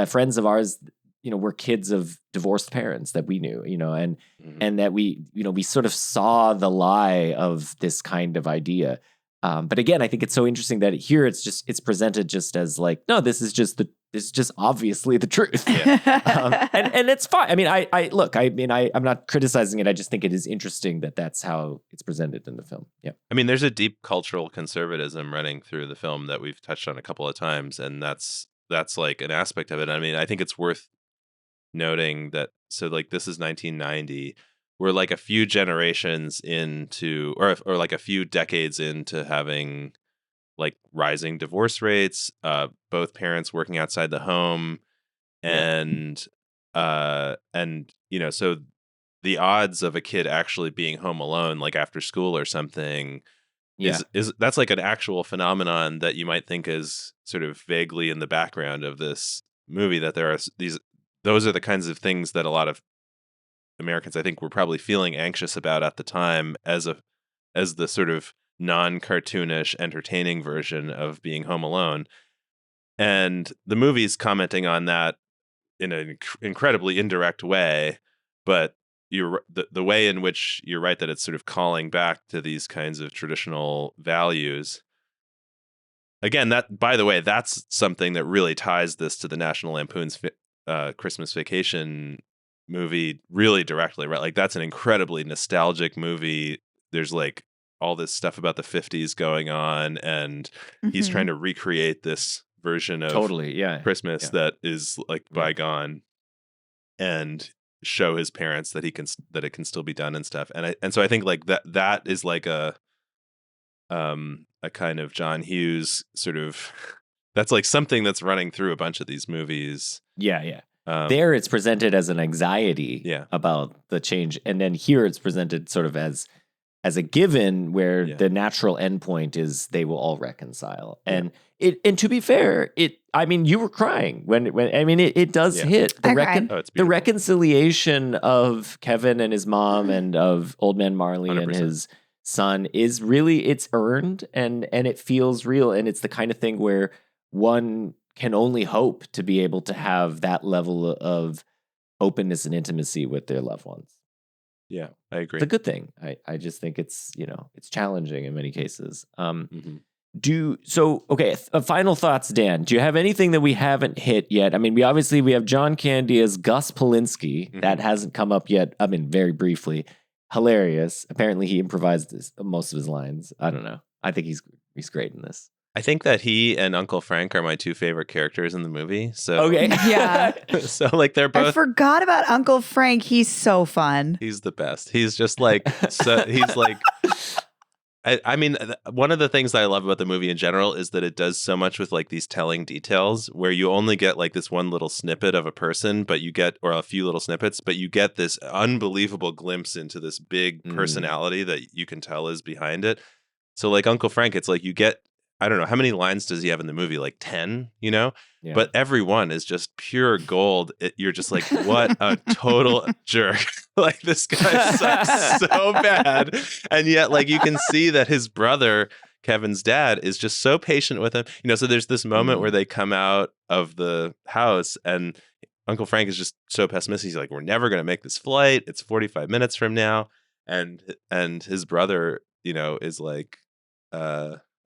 friends of ours, were kids of divorced parents that we knew, and that we sort of saw the lie of this kind of idea. But again, I think it's so interesting that here it's presented just as no, this is just obviously the truth. Yeah. And it's fine. I mean, I'm not criticizing it. I just think it is interesting that that's how it's presented in the film. Yeah. I mean, there's a deep cultural conservatism running through the film that we've touched on a couple of times. And that's like an aspect of it. I mean, I think it's worth noting that, so this is 1990. We're like a few generations into, or like a few decades into having rising divorce rates, both parents working outside the home, and so the odds of a kid actually being home alone, after school or something, is that's like an actual phenomenon that you might think is sort of vaguely in the background of this movie. That there are those are the kinds of things that a lot of Americans, I think, were probably feeling anxious about at the time as the sort of non-cartoonish, entertaining version of being home alone. And the movie's commenting on that in an incredibly indirect way, but the way in which you're right that it's sort of calling back to these kinds of traditional values. Again, that, by the way, that's something that really ties this to the National Lampoon's Christmas Vacation movie really directly, right? That's an incredibly nostalgic movie. There's all this stuff about the 50s going on, and he's trying to recreate this version of Christmas that is bygone. And show his parents that it can still be done and stuff. And so I think like that is like a kind of John Hughes sort of that's like something that's running through a bunch of these movies. Yeah. There it's presented as an anxiety about the change, and then here it's presented sort of as a given where the natural endpoint is they will all reconcile. And and to be fair, you were crying when it does hit the reconciliation of Kevin and his mom and of Old Man Marley 100%. And his son is really, it's earned and it feels real. And it's the kind of thing where one can only hope to be able to have that level of openness and intimacy with their loved ones. Yeah, I agree. It's a good thing. I just think it's, it's challenging in many cases. Final thoughts, Dan. Do you have anything that we haven't hit yet? I mean, we have John Candy as Gus Polinski. Mm-hmm. That hasn't come up yet. I mean, very briefly. Hilarious. Apparently he improvised most of his lines. I don't know. I think he's great in this. I think that he and Uncle Frank are my two favorite characters in the movie. So okay, yeah. So like they're both. I forgot about Uncle Frank. He's so fun. He's the best. He's just like he's like. I mean, one of the things that I love about the movie in general is that it does so much with like these telling details where you only get like this one little snippet of a person, or a few little snippets, but you get this unbelievable glimpse into this big personality that you can tell is behind it. So like Uncle Frank, it's like you get. I don't know, how many lines does he have in the movie? Like 10, Yeah. But every one is just pure gold. You're just like, what a total jerk. Like this guy sucks so bad. And yet like you can see that his brother, Kevin's dad, is just so patient with him. So there's this moment where they come out of the house and Uncle Frank is just so pessimistic. He's like, we're never going to make this flight. It's 45 minutes from now. And his brother, is like,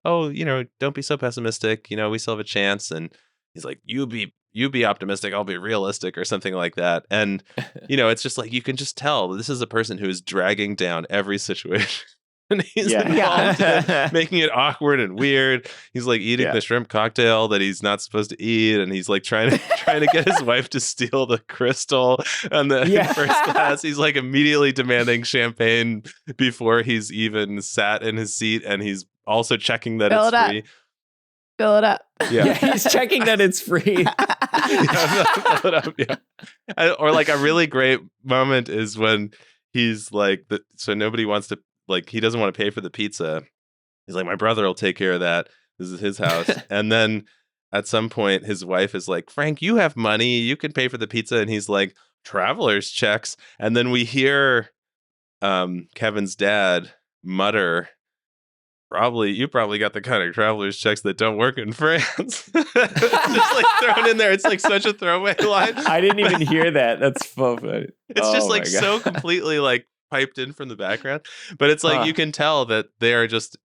oh, don't be so pessimistic. We still have a chance. And he's like, you be optimistic. I'll be realistic or something like that. And, it's just like, you can just tell this is a person who is dragging down every situation. And he's involved in making it awkward and weird. He's like eating the shrimp cocktail that he's not supposed to eat. And he's like trying to get his wife to steal the crystal on the first class. He's like immediately demanding champagne before he's even sat in his seat. And he's also checking that it's free. Fill it up. Yeah, he's checking that it's free. Fill it up, Or like a really great moment is when he's like, so nobody wants to, like, he doesn't want to pay for the pizza. He's like, my brother will take care of that. This is his house. And then at some point, his wife is like, Frank, you have money. You can pay for the pizza. And he's like, traveler's checks. And then we hear Kevin's dad mutter, you probably got the kind of traveler's checks that don't work in France. Just like thrown in there. It's like such a throwaway line. I didn't even hear that. That's so funny. It's just like so completely like piped in from the background. But it's like you can tell that they are just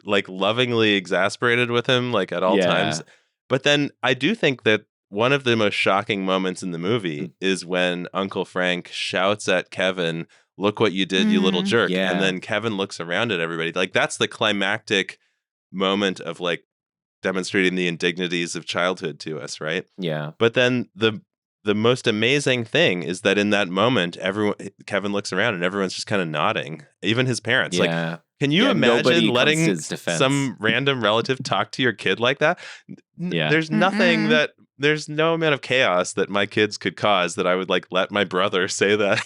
like lovingly exasperated with him like at all times. But then I do think that one of the most shocking moments in the movie is when Uncle Frank shouts at Kevin, look what you did, you little jerk. Yeah. And then Kevin looks around at everybody. Like that's the climactic moment of like demonstrating the indignities of childhood to us, right? Yeah. But then the most amazing thing is that in that moment, Kevin looks around and everyone's just kind of nodding. Even his parents. Like, can you imagine letting some random relative talk to your kid like that? There's nothing there's no amount of chaos that my kids could cause that I would like let my brother say that.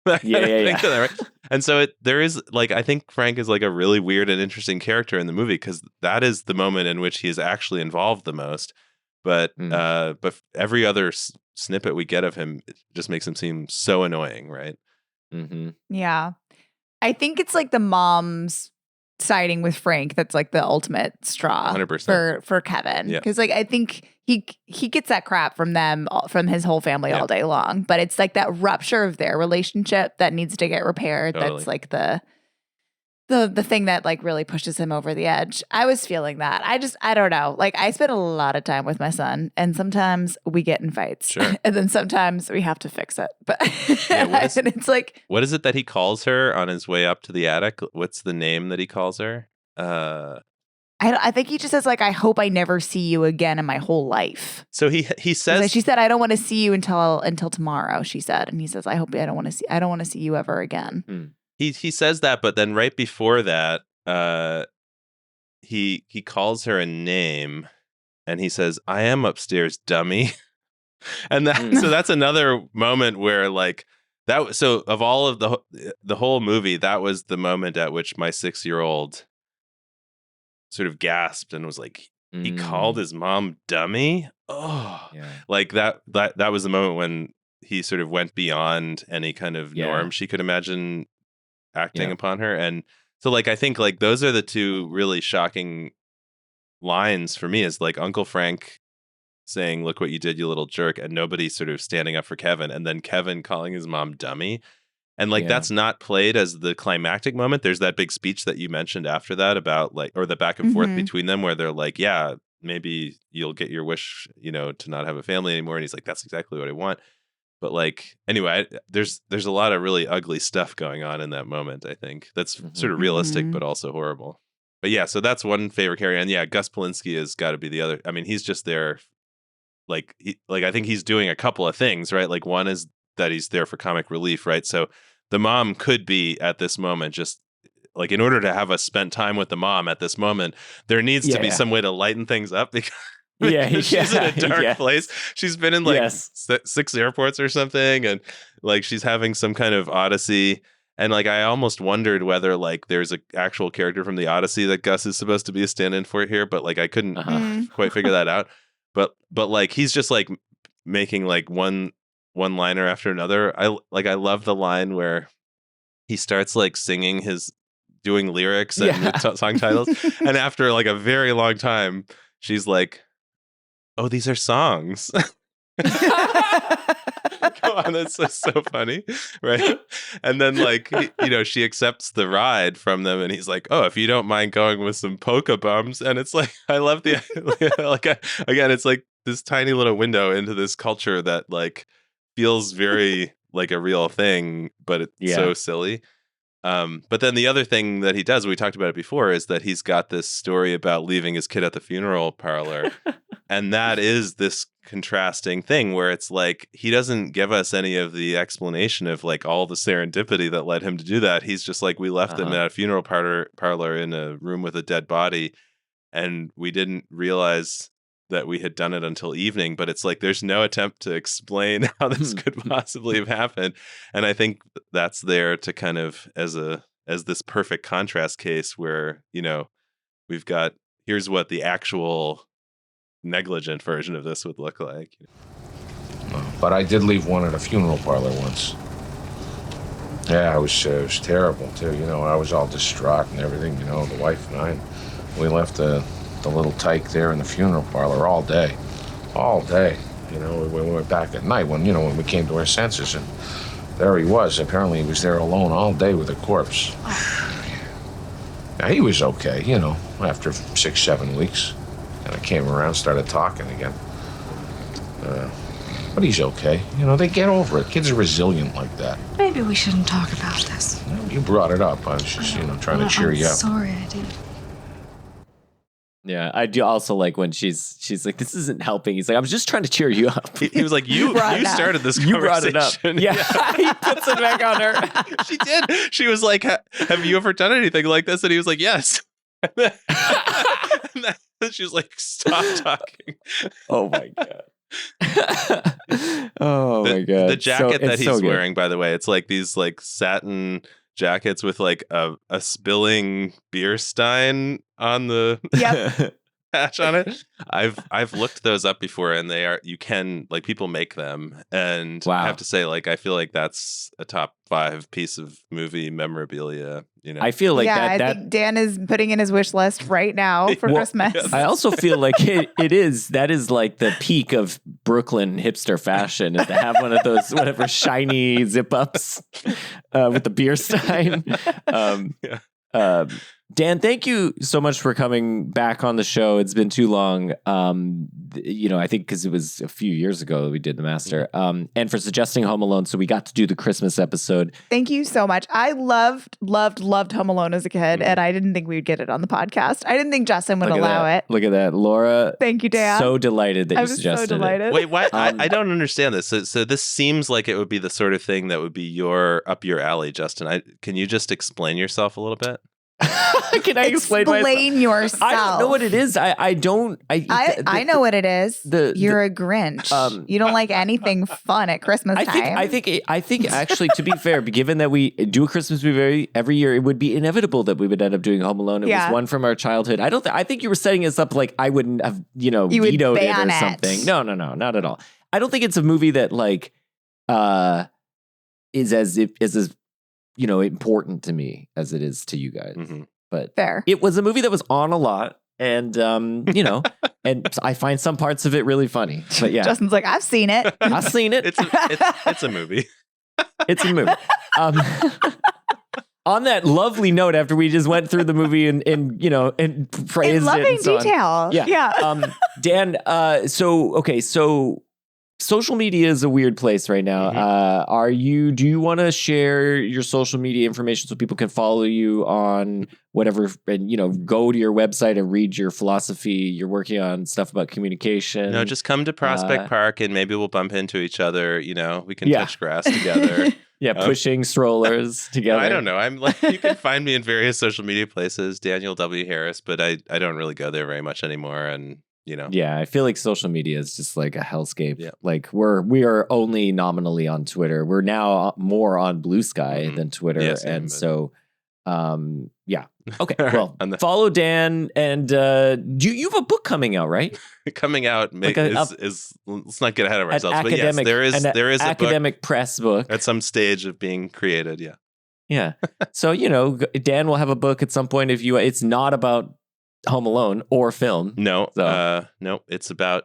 Right? And so there is like, I think Frank is like a really weird and interesting character in the movie because that is the moment in which he is actually involved the most. But every other snippet we get of him just makes him seem so annoying, right? Mm-hmm. Yeah, I think it's like the mom's siding with Frank that's like the ultimate straw 100%. for Kevin because like I think he gets that crap from them from his whole family all day long, but it's like that rupture of their relationship that needs to get repaired. Totally. That's like the thing that like really pushes him over the edge. I was feeling that. I don't know. Like I spend a lot of time with my son and sometimes we get in fights and then sometimes we have to fix it. But and it's like, what is it that he calls her on his way up to the attic? What's the name that he calls her? I think he just says like, I hope I never see you again in my whole life. So he says, like she said, I don't want to see you until tomorrow, she said. And he says, I hope I don't want to see you ever again. He says that, but then right before that, he calls her a name and he says, I am upstairs, dummy. And so that's another moment where like that. So of all of the whole movie, that was the moment at which my 6-year-old sort of gasped and was like, he called his mom dummy. Oh, yeah. Like that was the moment when he sort of went beyond any kind of norm she could imagine acting upon her. And so like, I think like those are the two really shocking lines for me, is like Uncle Frank saying, look what you did, you little jerk, and nobody sort of standing up for Kevin, and then Kevin calling his mom dummy. And like that's not played as the climactic moment. There's that big speech that you mentioned after that about like, or the back and forth between them where they're like, yeah, maybe you'll get your wish, you know, to not have a family anymore. And he's like, that's exactly what I want. But like, anyway, there's a lot of really ugly stuff going on in that moment, I think. That's sort of realistic, but also horrible. But yeah, so that's one favorite character. And yeah, Gus Polinski has got to be the other. I mean, he's just there. Like I think he's doing a couple of things, right? Like one is that he's there for comic relief, right? So the mom could be at this moment just like, in order to have us spend time with the mom at this moment, there needs to be some way to lighten things up because she's in a dark place. She's been in like 6 airports or something, and like she's having some kind of odyssey. And like I almost wondered whether like there's an actual character from the Odyssey that Gus is supposed to be a stand-in for here, but like I couldn't quite figure that out. But like he's just like making like one liner after another. I love the line where he starts like doing lyrics and song titles, and after like a very long time, she's like, "Oh, these are songs." Come on, that's so funny, right? And then like she accepts the ride from them, and he's like, "Oh, if you don't mind going with some polka bums," and it's like I love the again, it's like this tiny little window into this culture that like feels very like a real thing, but it's so silly. But then the other thing that he does, we talked about it before, is that he's got this story about leaving his kid at the funeral parlor. And that is this contrasting thing where it's like, he doesn't give us any of the explanation of like all the serendipity that led him to do that. He's just like, we left him at a funeral parlor in a room with a dead body, and we didn't realize that we had done it until evening. But it's like, there's no attempt to explain how this could possibly have happened. And I think that's there to kind of as this perfect contrast case where, we've got, here's what the actual negligent version of this would look like. But I did leave one at a funeral parlor once. Yeah, it was terrible too. I was all distraught and everything. The wife and I, we left the little tyke there in the funeral parlor all day. We went back at night when we came to our senses, and there he was. Apparently, he was there alone all day with a corpse. Now, he was okay, after 6-7 weeks. And I came around, started talking again. But he's okay. They get over it. Kids are resilient like that. Maybe we shouldn't talk about this. You brought it up. I was just, trying to cheer you up. Sorry, I did. Yeah, I do also like when she's like, this isn't helping. He's like, I was just trying to cheer you up. He was like, you started this conversation. You brought it up. Yeah, he puts it back on her. She did. She was like, have you ever done anything like this? And he was like, yes. And then she was like, stop talking. Oh my God. My God. The jacket that he's wearing, by the way, it's like these like satin jackets with like a spilling beer stein on the patch on it. I've looked those up before, and you can like, people make them, and I have to say, like, I feel like that's a top 5 piece of movie memorabilia. I feel like I think Dan is putting in his wish list right now for Christmas. Yes. I also feel like that is like the peak of Brooklyn hipster fashion, is to have one of those whatever shiny zip ups with the beer stein. Dan, thank you so much for coming back on the show. It's been too long. I think because it was a few years ago that we did The Master. And for suggesting Home Alone, so we got to do the Christmas episode. Thank you so much. I loved Home Alone as a kid, and I didn't think we would get it on the podcast. I didn't think Justin would allow it. Look at that, Laura. Thank you, Dan. So delighted that you suggested so delighted. it. Wait, why? I don't understand this. So this seems like it would be the sort of thing that would be up your alley, Justin. Can you just explain yourself a little bit? Can I explain yourself? I don't know what it is. I know what it is. You're a Grinch. You don't like anything fun at Christmas time. I think actually, to be fair, given that we do a Christmas movie every year, it would be inevitable that we would end up doing Home Alone. It was one from our childhood. I think you were setting us up like I wouldn't have, vetoed it or something. No, not at all. I don't think it's a movie that is as important to me as it is to you guys. Mm-hmm. But fair. It was a movie that was on a lot, and and I find some parts of it really funny. But yeah, Justin's like, I've seen it. I've seen it. It's a movie. It's a movie. On that lovely note, after we just went through the movie and praised in loving it and so detail. On. Yeah. Dan. So social media is a weird place right now. Mm-hmm. Do you want to share your social media information so people can follow you on whatever, and go to your website and read your philosophy? You're working on stuff about communication. No, just come to Prospect Park and maybe we'll bump into each other. We can touch grass together. Pushing strollers together. No, I don't know. You can find me in various social media places, Daniel W. Harris, but I don't really go there very much anymore. And Yeah, I feel like social media is just like a hellscape. Yeah. Like we are only nominally on Twitter. We're now more on Blue Sky than Twitter. Yes, so yeah. Okay. Well, follow Dan, and you have a book coming out, right? Coming out is let's not get ahead of ourselves. But yes, there is a academic press book at some stage of being created. Yeah. Yeah. So Dan will have a book at some point. It's not about Home Alone or film. No, no, it's about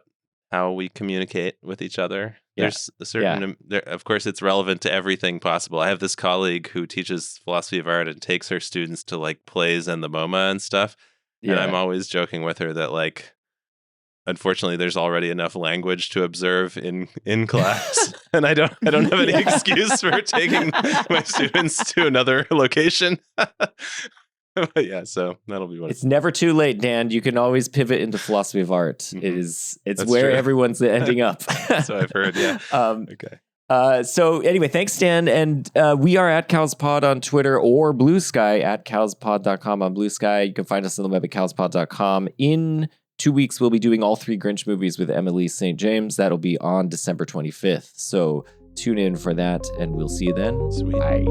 how we communicate with each other. Yeah. There's a certain, of course, it's relevant to everything possible. I have this colleague who teaches philosophy of art and takes her students to plays and the MoMA and stuff. Yeah. And I'm always joking with her that unfortunately, there's already enough language to observe in class, and I don't have any excuse for taking my students to another location. But yeah, so that'll be what it's never too late, Dan. You can always pivot into philosophy of art. Mm-hmm. It's That's where true. everyone's ending up. So I've heard, yeah. Okay. So anyway, thanks, Dan. And we are at CowsPod on Twitter or Blue Sky at cowspod.com on Blue Sky. You can find us on the web at cowspod.com. In 2 weeks, we'll be doing all 3 Grinch movies with Emily St. James. That'll be on December 25th. So tune in for that, and we'll see you then. Sweet. Bye.